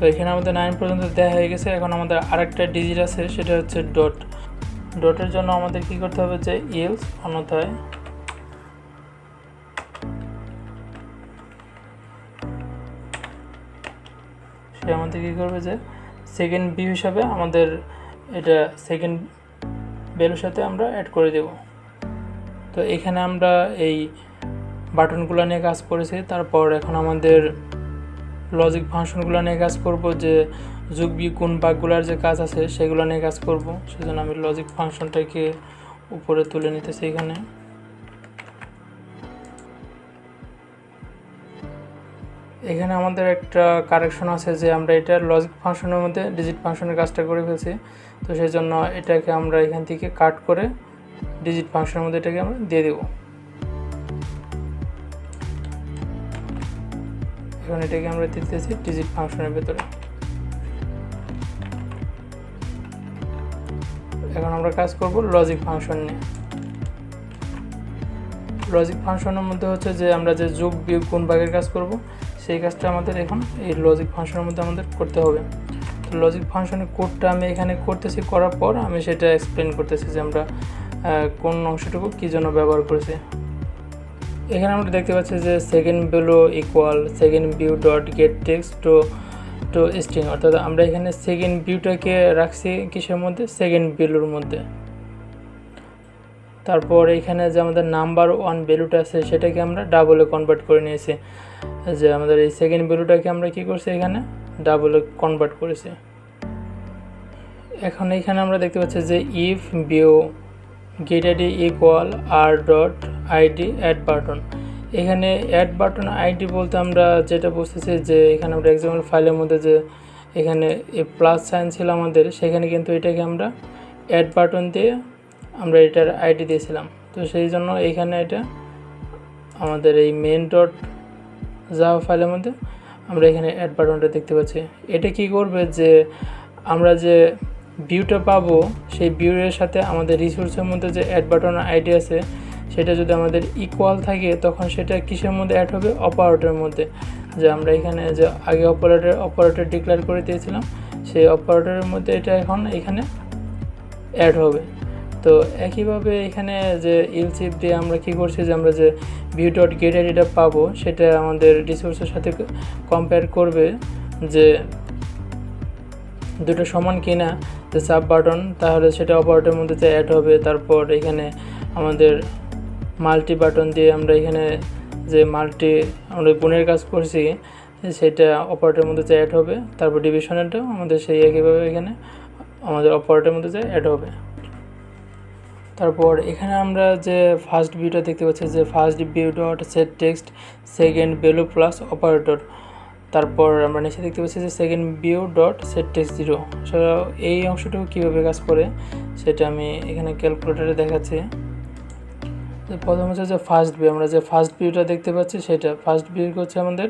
তো এখানে আমাদের 9 পর্যন্ত দেওয়া হয়ে গেছে। এখন আমাদের আরেকটা ডিজিট আছে, সেটা হচ্ছে ডট। ডটের জন্য আমাদের কি করতে হবে, যে এলস অন্যথায় সে আমাদের কী করবে, যে সেকেন্ড ভিউ হিসাবে আমাদের এটা সেকেন্ড ভ্যালুর সাথে আমরা অ্যাড করে দেব। তো এখানে আমরা এই বাটনগুলো নিয়ে কাজ করেছি। তারপর এখন আমাদের লজিক ফাংশনগুলো নিয়ে কাজ করব, যে যোগ বিয়োগ গুণ ভাগগুলোর যে কাজ আছে সেগুলো নিয়ে কাজ করব। সেজন্য আমি লজিক ফাংশনটাকে উপরে তুলে নিতেছি। এখানে আমাদের একটা কারেকশন আছে, যে আমরা এটা লজিক ফাংশনের মধ্যে ডিজিট ফাংশনের কাজটা করে ফেলছি। তো সেই জন্য এটাকে আমরা এখান থেকে কাট করে ডিজিট ফাংশনের মধ্যে এটাকে আমরা দিয়ে দেব। এখন এটাকে আমরা দিতেছি ডিজিট ফাংশনের ভেতরে। এখন আমরা কাজ করব লজিক ফাংশন নিয়ে। লজিক ফাংশনের মধ্যে হচ্ছে যে আমরা যে যোগ বিয়োগ গুণ ভাগের কাজ করব, সেই কাজটা আমাদের এখন এই লজিক ফাংশনের মধ্যে আমাদের করতে হবে। তো লজিক ফাংশনের কোডটা আমি এখানে করতেছি, করার পর আমি সেটা এক্সপ্লেন করতেছি যে আমরা কোন অংশটুকু কী জন্য ব্যবহার করেছি। এখানে আমরা দেখতে পাচ্ছি যে second value equal second view dot gate text to string, অর্থাৎ আমরা এখানে সেকেন্ড ভিউটাকে রাখছি কিসের মধ্যে, সেকেন্ড ভ্যালুর মধ্যে। তারপর এখানে যে আমাদের নাম্বার 1 ভ্যালুটা আছে সেটাকে আমরা ডাবলে কনভার্ট করে নিয়েছি, যে আমাদের এই সেকেন্ড ভ্যালুটাকে আমরা কি করছি, এখানে ডাবলে কনভার্ট করেছি। এখন এখানে আমরা দেখতে পাচ্ছি যে if view get ID equal R dot ID add button. এখানে অ্যাড বাটন আইডি বলতে আমরা যেটা বুঝতেছি, যে এখানে আমরা এক্সাম্পল ফাইলের মধ্যে যে এখানে এই প্লাস সাইন ছিল আমাদের, সেখানে কিন্তু এটাকে আমরা অ্যাড বাটন দিয়ে আমরা এটার আইডি দিয়েছিলাম। তো সেই জন্য এইখানে এটা আমাদের এই মেন ডট জাভা ফাইলের মধ্যে আমরা এখানে অ্যাড বাটনটা দেখতে পাচ্ছি। এটা কি করবে, যে আমরা যে ভিউটা পাবো সেই ভিউয়ের সাথে আমাদের রিসোর্সের মধ্যে যে অ্যাড বাটন আইডি আছে সেটা যদি আমাদের ইকুয়াল থাকে, তখন সেটা কিসের মধ্যে অ্যাড হবে, অপারেটরের মধ্যে। যে আমরা এখানে যে আগে অপারেটর ডিক্লেয়ার করে দিয়েছিলাম, সেই অপারেটরের মধ্যে এটা এখন এখানে অ্যাড হবে। তো একইভাবে এখানে যে ইলসিফ দিয়ে আমরা কি করছি, যে আমরা যে ভিউ ডট গেট আইডিটা পাবো সেটা আমাদের রিসোর্সের সাথে কম্পেয়ার করবে, যে দুটো সমান কিনা, যে সাব বাটন, তাহলে সেটা অপারেটরের মধ্যে যে অ্যাড হবে। তারপর এখানে আমাদের মাল্টি বাটন দিয়ে আমরা এখানে যে আমরা গুণের কাজ করছি সেটা অপারেটরের মধ্যে যে অ্যাড হবে। তারপর ডিভিশনেরটাও আমাদের সেই একইভাবে এখানে আমাদের অপারেটরের মধ্যে যে অ্যাড হবে। তারপর এখানে আমরা যে ফার্স্ট ভিউটা দেখতে পাচ্ছি, যে first view dot set text second value plus operator. তারপর আমরা নিচে দেখতে পাচ্ছি যে second view dot set text 0। সেটা এই অংশটুকু কীভাবে কাজ করে সেটা আমি এখানে ক্যালকুলেটারে দেখাচ্ছি। প্রথম হচ্ছে যে ফার্স্ট ভিউ, আমরা যে ফার্স্ট ভিউটা দেখতে পাচ্ছি সেটা ফার্স্ট ভিউ হচ্ছে আমাদের,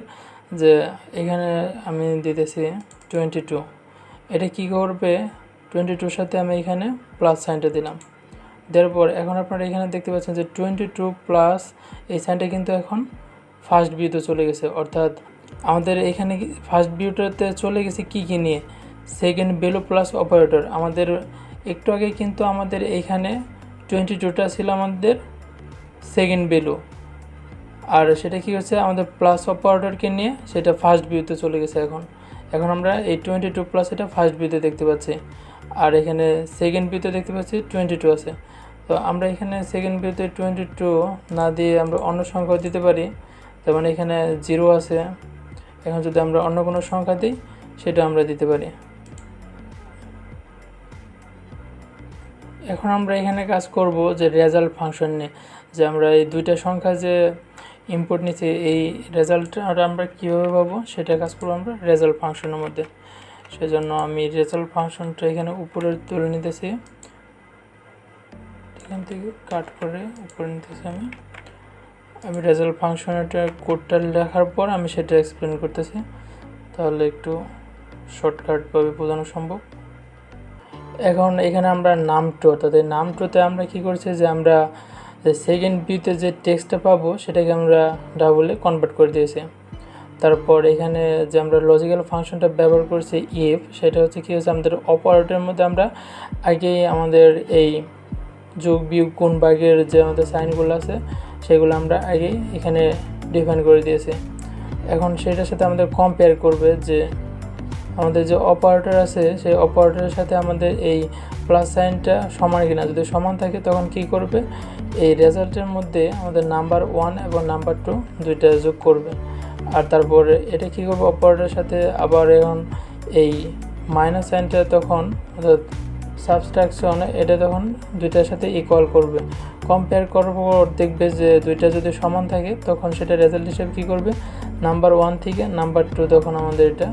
যে এখানে আমি দিতেছি 22। এটা কি করবে, 22 সাথে আমি এখানে প্লাস সাইনটা দিলাম, দেওয়ার পর এখন আপনারা এখানে দেখতে পাচ্ছেন যে 22 প্লাস এই সাইনটা কিন্তু এখন ফার্স্ট ভিউতে চলে গেছে। অর্থাৎ আমাদের এখানে ফার্স্ট ভিউটাতে চলে গেছে কি নিয়ে, সেকেন্ড ভ্যালু প্লাস অপারেটর। আমাদের একটু আগে কিন্তু আমাদের এইখানে 22টা ছিল আমাদের সেকেন্ড ভ্যালু, আর সেটা কি হচ্ছে আমাদের প্লাস অপারেটরকে নিয়ে সেটা ফার্স্ট ভিউতে চলে গেছে। এখন আমরা এই 22 প্লাস এটা ফার্স্ট ভিউতে দেখতে পাচ্ছি। আর এখানে সেকেন্ড ভিউতে দেখতে পাচ্ছি 22 আছে। তো আমরা এখানে সেকেন্ড ভিউতে 22 না দিয়ে আমরা অন্য সংখ্যা দিতে পারি, যেমন এখানে 0 আছে। এখন যদি আমরা অন্য কোনো সংখ্যা দিই সেটা আমরা দিতে পারি। এখন আমরা এখানে কাজ করব যে রেজাল্ট ফাংশন নিয়ে, যে আমরা এই দুইটা সংখ্যা যে ইনপুট নিচ্ছি এই রেজাল্টটা আমরা কীভাবে পাবো সেটা কাজ করবো আমরা রেজাল্ট ফাংশনের মধ্যে। সেজন্য আমি রেজাল্ট ফাংশনটা এখানে উপরে তুলে নিতেছি, এখান থেকে কাট করে উপরে নিতেছি। আমি রেজাল্ট ফাংশনটা কোডটা লেখার পর আমি সেটা এক্সপ্লেন করতেছি, তাহলে একটু শর্টকাটভাবে বোঝানো সম্ভব। এখন এখানে আমরা নাম2 অর্থাৎ এই নাম2তে আমরা কী করছি যে আমরা সেকেন্ড ভিউতে যে টেক্সটটা পাবো সেটাকে আমরা ডাবলে কনভার্ট করে দিয়েছি। তারপর এখানে যে আমরা লজিক্যাল ফাংশনটা ব্যবহার করছি ইফ, সেটা হচ্ছে কী হচ্ছে আমাদের অপারেটরের মধ্যে আমরা আগেই আমাদের এই যোগ বিয়োগ গুণ ভাগের যে আমাদের সাইনগুলো আছে সেগুলো আমরা আগেই এখানে ডিফাইন করে দিয়েছি। এখন সেটার সাথে আমাদের কম্পেয়ার করবে যে আমাদের যে অপারেটর আছে সেই অপারেটরের সাথে আমাদের এই প্লাস সাইনটা সমান কিনা। যদি সমান থাকে তখন কি করবে, এই রেজাল্টের মধ্যে আমাদের নাম্বার 1 এবং নাম্বার 2 দুইটা যোগ করবে। আর তারপরে এটা কী করবে, অপারেটরের সাথে আবার এখন এই মাইনাস সাইনটা তখন অর্থাৎ সাবস্ট্রাকশন এটা তখন দুইটার সাথে ইকুয়াল করবে। কম্পেয়ার করার পর দেখবে যে দুইটা যদি সমান থাকে তখন সেটা রেজাল্ট হিসেবে কী করবে, নাম্বার 1 থেকে নাম্বার 2 তখন আমাদের এটা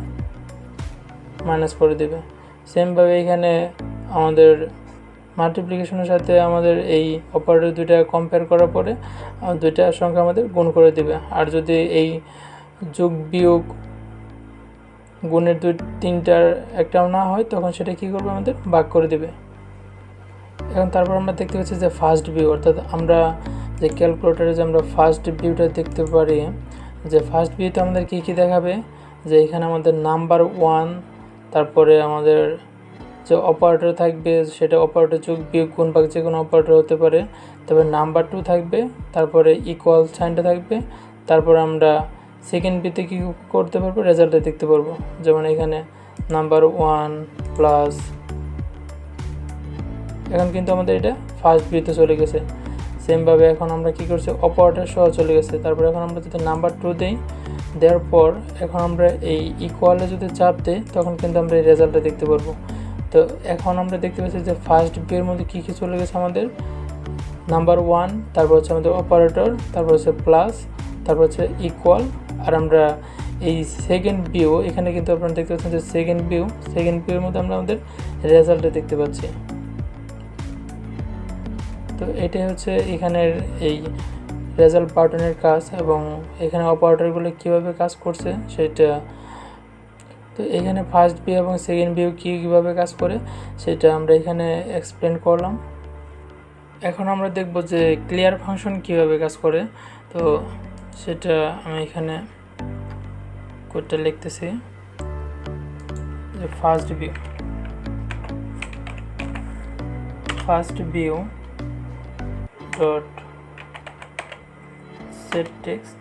মাইনাস করে দেবে। সেমভাবে এখানে আমাদের মাল্টিপ্লিকেশনের সাথে আমাদের এই অপারেটর দুইটা কম্পেয়ার করার পরে দুইটা সংখ্যা আমাদের গুণ করে দেবে। আর যদি এই যোগ বিয়োগ গুণের তিনটার একটাও না হয় তখন সেটা কী করবে, আমাদের ভাগ করে দেবে। এখন তারপর আমরা দেখতে পাচ্ছি যে ফার্স্ট ভিউ, অর্থাৎ আমরা যে ক্যালকুলেটরে যে আমরা ফার্স্ট ভিউটা দেখতে পারি, যে ফার্স্ট ভিউতে আমাদের কী কী দেখাবে, যে এখানে আমাদের নাম্বার 1, তারপরে আমাদের যে অপারেটর থাকবে সেটা অপারেটর যোগ বিয়োগ গুণ ভাগ যে কোনো অপারেটর হতে পারে, তারপরে নাম্বার 2 থাকবে, তারপরে ইকুয়াল সাইনটা থাকবে, তারপর আমরা সেকেন্ড ভিউতে কী করতে পারবো, রেজাল্টটা দেখতে পারবো। যেমন এখানে নাম্বার 1 প্লাস, এখন কিন্তু আমাদের এটা ফার্স্ট ভিউতে চলে গেছে। সেমভাবে এখন আমরা কী করছি, অপারেটর সহ চলে গেছে। তারপর এখন আমরা যদি নাম্বার 2 দিই, দেওয়ার পর এখন আমরা এই ইকুয়ালে যদি চাপ দিই তখন কিন্তু আমরা এই রেজাল্টটা দেখতে পারবো। তো এখন আমরা দেখতে পাচ্ছি যে ফার্স্ট ভিউর মধ্যে কী কী চলে গেছে, আমাদের নাম্বার 1, তারপর হচ্ছে আমাদের অপারেটর, তারপর হচ্ছে প্লাস, তারপর হচ্ছে ইকুয়াল। আর আমরা এই সেকেন্ড ভিউ, এখানে কিন্তু আপনারা দেখতে পাচ্ছেন যে সেকেন্ড ভিউর মধ্যে আমরা আমাদের রেজাল্টটা দেখতে পাচ্ছি। তো এটাই হচ্ছে এখানের এই রেজাল্ট বাটনের কাজ, এবং এখানে অপারেটরগুলো কীভাবে কাজ করছে সেটা। তো এখানে ফার্স্ট ভিউ এবং সেকেন্ড ভিউ কীভাবে কাজ করে সেটা আমরা এখানে এক্সপ্লেন করলাম। এখন আমরা দেখব যে ক্লিয়ার ফাংশন কীভাবে কাজ করে। তো সেটা আমি এখানে কোডটা লিখতেছি, যে first view dot set text.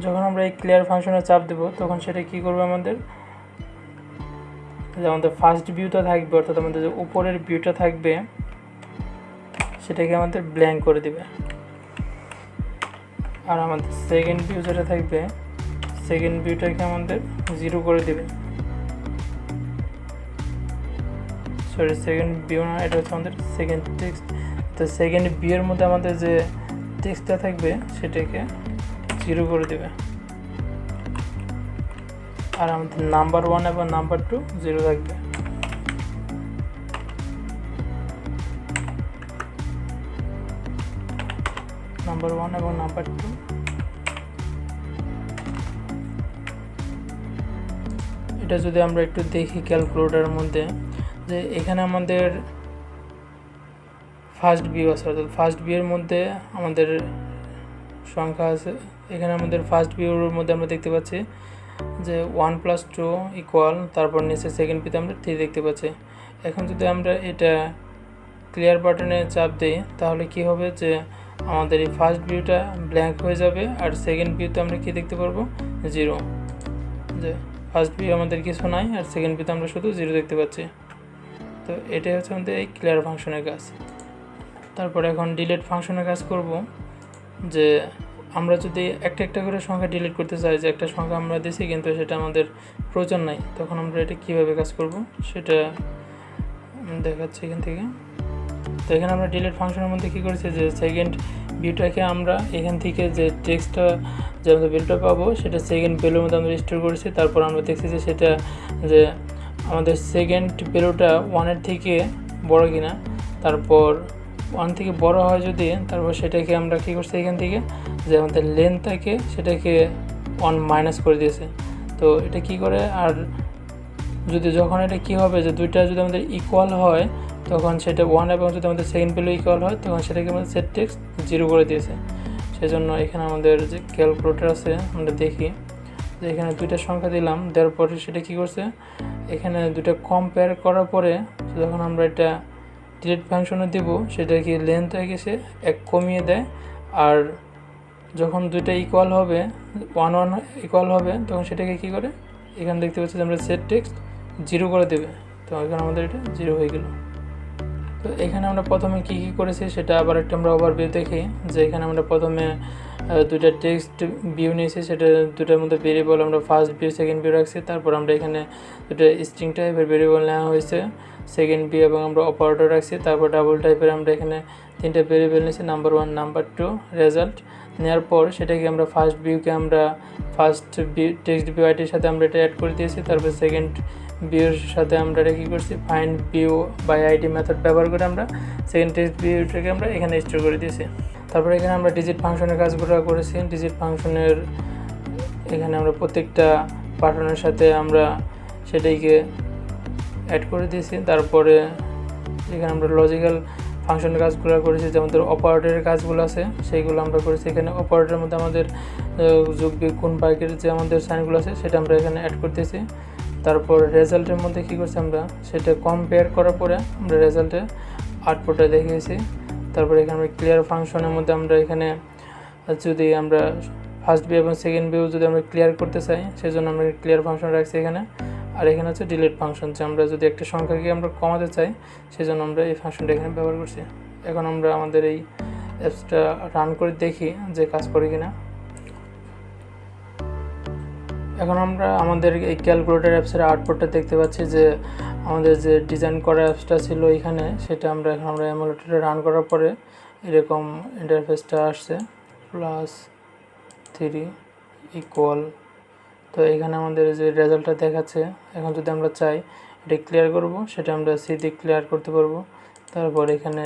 যখন আমরা এই ক্লিয়ার ফাংশনে চাপ দেব তখন সেটা কী করবে, আমাদের ফার্স্ট ভিউটা থাকবে, অর্থাৎ আমাদের যে উপরের ভিউটা থাকবে সেটাকে আমাদের ব্ল্যাঙ্ক করে দিবে। আর আমাদের সেকেন্ড ভিউ যেটা থাকবে সেকেন্ড ভিউটাকে আমাদের 0 করে দিবে। সেকেন্ড ভিউ না, এটা হচ্ছে আমাদের সেকেন্ড টেক্সট। তো সেকেন্ড ভিউয়ের মধ্যে আমাদের যে টেক্সটটা থাকবে সেটাকে 0 করে দেবে। আর আমাদের নাম্বার 1 এবং নাম্বার 2 0 থাকবে। নাম্বার 1 এবং নাম্বার 2। এটা যদি আমরা একটু দেখি ক্যালকুলেটরের মধ্যে, যে এখানে আমাদের ফার্স্ট ভিউ আছে, অর্থাৎ ফার্স্ট ভিউয়ের মধ্যে আমাদের সংখ্যা আছে। এখানে আমাদের ফার্স্ট ভিউর মধ্যে আমরা দেখতে পাচ্ছি যে 1 + 2 ইকুয়াল, তারপর নিচে সেকেন্ড ভিউতে আমরা 3 দেখতে পাচ্ছি। এখন যদি আমরা এটা ক্লিয়ার বাটনে চাপ দিই তাহলে কি হবে, যে আমাদের এই ফার্স্ট ভিউটা ব্ল্যাঙ্ক হয়ে যাবে, আর সেকেন্ড ভিউতে আমরা কি দেখতে পারবো, 0। যে ফার্স্ট ভিউ আমাদের কিছু নাই, আর সেকেন্ড ভিউতে আমরা শুধু 0 দেখতে পাচ্ছি। তো এটাই হচ্ছে আমাদের এই ক্লিয়ার ফাংশনের কাজ। তারপরে এখন ডিলিট ফাংশনের কাজ করব, যে আমরা যদি একটা একটা করে সংখ্যা ডিলিট করতে চাই, যে একটা সংখ্যা আমরা দিছি কিন্তু সেটা আমাদের প্রয়োজন নাই, তখন আমরা এটা কীভাবে কাজ করব সেটা দেখাচ্ছি এখান থেকে। তো এখানে আমরা ডিলিট ফাংশনের মধ্যে কী করেছি, যে সেকেন্ড ভিউটাকে আমরা এখান থেকে যে টেক্সটটা যে আমরা ভ্যালুটা পাবো সেটা সেকেন্ড ভ্যালুর মধ্যে আমরা স্টোর করেছি। তারপর আমরা দেখছি যে সেটা যে আমাদের সেকেন্ড ভ্যালুটা 1-এর থেকে বড় কিনা, তারপর 1 থেকে বড় হয় যদি, তারপর সেটাকে আমরা কী করছি এখান থেকে যে আমাদের লেন্থটাকে সেটাকে 1 মাইনাস করে দিয়েছে। তো এটা কি করে, আর যদি যখন এটা কী হবে যে দুইটা যদি আমাদের ইকুয়াল হয় তখন সেটা 1, এবং যদি আমাদের সেকেন্ড ভ্যালু ইকুয়াল হয় তখন সেটাকে আমাদের সেট টেক্সট 0 করে দিয়েছে। সেজন্য এখানে আমাদের যে ক্যালকুলেটর আছে আমরা দেখি যে এখানে দুইটা সংখ্যা দিলাম, দেওয়ার পরে সেটা কী করছে, এখানে দুটো কম্পেয়ার করার পরে যখন আমরা এটা ডিলিট ফাংশনে দেব সেটা কি লেন্থ হয়ে গেছে 1 কমিয়ে দেয়, আর যখন দুইটা ইকুয়াল হবে 1 ইকুয়াল হবে তখন সেটাকে কী করে, এখানে দেখতে পাচ্ছি যে আমরা সেট টেক্সট 0 করে দেবে। তো এখানে আমাদের এটা 0 হয়ে গেল। তো এখানে আমরা প্রথমে কী করেছি সেটা আবার একটা আমরা ওভারভিউ দেখি, যে এখানে আমরা প্রথমে দুইটা টেক্সট ভিউ নিয়েছি, সেটা দুটার মধ্যে ভেরিয়েবল আমরা ফার্স্ট ভিউ সেকেন্ড ভিউ রাখছি। তারপর আমরা এখানে দুটো স্ট্রিং টাইপের ভেরিয়েবল নেওয়া হয়েছে সেকেন্ড ভিউ, এবং আমরা অপারেটর রাখছি। তারপর ডাবল টাইপের আমরা এখানে 3টা ভেরিয়েবল নিয়েছি, নাম্বার 1 নাম্বার 2 রেজাল্ট। নেওয়ার পর সেটাকে আমরা ফার্স্ট ভিউকে আমরা ফার্স্ট ভিউ টেক্সট ভিউ আইটির সাথে আমরা এটা অ্যাড করে দিয়েছি। তারপর সেকেন্ড ভিউর সাথে আমরা এটা কী করছি, find view by ID method ব্যবহার করে আমরা সেকেন্ড টেক্সট ভিউটাকে আমরা এখানে স্টোর করে দিয়েছি। তারপরে এখানে আমরা ডিজিট ফাংশনের কাজগুলো করেছি। ডিজিট ফাংশনের এখানে আমরা প্রত্যেকটা বাটনের সাথে আমরা সেটাইকে অ্যাড করে দিয়েছি। তারপরে এখানে আমরা লজিক্যাল ফাংশনের কাজগুলো করেছি, যে আমাদের অপারেটরের কাজগুলো আছে সেইগুলো আমরা করেছি। এখানে অপারেটরের মধ্যে আমাদের যোগ বিয়োগ গুণ ভাগের যে আমাদের সাইনগুলো আছে সেটা আমরা এখানে অ্যাড করতেছি। তারপর রেজাল্টের মধ্যে কী করছি আমরা, সেটা কম্পেয়ার করার পরে আমরা রেজাল্টে আউটপুটটা দেখিয়েছি। তারপরে এখানে আমরা ক্লিয়ার ফাংশনের মধ্যে আমরা এখানে যদি আমরা ফার্স্ট ভিউ এবং সেকেন্ড ভিউ যদি আমরা ক্লিয়ার করতে চাই সেজন্য আমরা ক্লিয়ার ফাংশন রাখছি এখানে। আর এখানে হচ্ছে ডিলিট ফাংশন, যে আমরা যদি একটা সংখ্যাকে আমরা কমাতে চাই সেজন্য আমরা এই ফাংশনটা এখানে ব্যবহার করছি। এখন আমরা আমাদের এই অ্যাপসটা রান করে দেখি যে কাজ করে কিনা। এখন আমরা আমাদের এই ক্যালকুলেটর অ্যাপসের আউটপুটটা দেখতে পাচ্ছি, যে আমাদের যে ডিজাইন করা অ্যাপসটা ছিল এখানে সেটা আমরা এখন আমরা এমুলেটরে রান করার পরে এরকম ইন্টারফেসটা আসছে +3 ইকুয়াল। তো এখানে আমাদের যে রেজাল্টটা দেখাচ্ছে, এখন যদি আমরা চাই এটা ক্লিয়ার করব সেটা আমরা সি দিয়ে ক্লিয়ার করতে পারবো। তারপর এখানে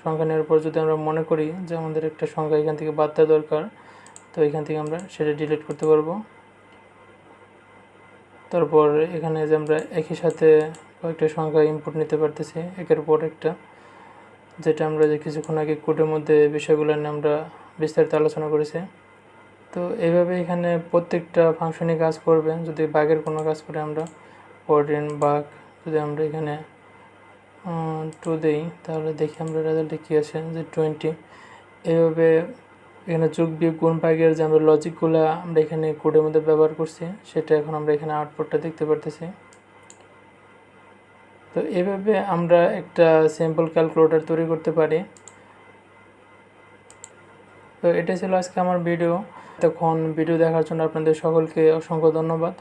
সংখ্যা নেওয়ার পর যদি আমরা মনে করি যে আমাদের একটা সংখ্যা এখান থেকে বাদ দেওয়া দরকার, তো এখান থেকে আমরা সেটা ডিলিট করতে পারবো। তারপর এখানে যে আমরা একই সাথে কয়েকটা সংখ্যা ইনপুট নিতে পারতেছি একের পর একটা, যেটা আমরা যে কিছুক্ষণ আগে কোডের মধ্যে বিষয়গুলো নিয়ে আমরা বিস্তারিত আলোচনা করেছি। তো এইভাবে এখানে প্রত্যেকটা ফাংশনই কাজ করবে। যদি বাগের কোনো কাজ করে আমরা 14 বাগ যদি আমরা এখানে 2 দেই তাহলে দেখি আমরা রেজাল্টে কী আসে, যে 20। এইভাবে এখানে যোগ বিয়োগ গুণ ভাগের যে আমরা লজিকগুলো আমরা এখানে কোডের মধ্যে ব্যবহার করছি সেটা এখন আমরা এখানে আউটপুটটা দেখতে পারতেছি। তো এইভাবে আমরা একটা সিম্পল ক্যালকুলেটর তৈরি করতে পারি। তো এটা ছিল আজকে আমার ভিডিও। তখন ভিডিও দেখার জন্য আপনাদের সকলকে অসংখ্য ধন্যবাদ।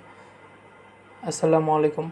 আসসালামু আলাইকুম।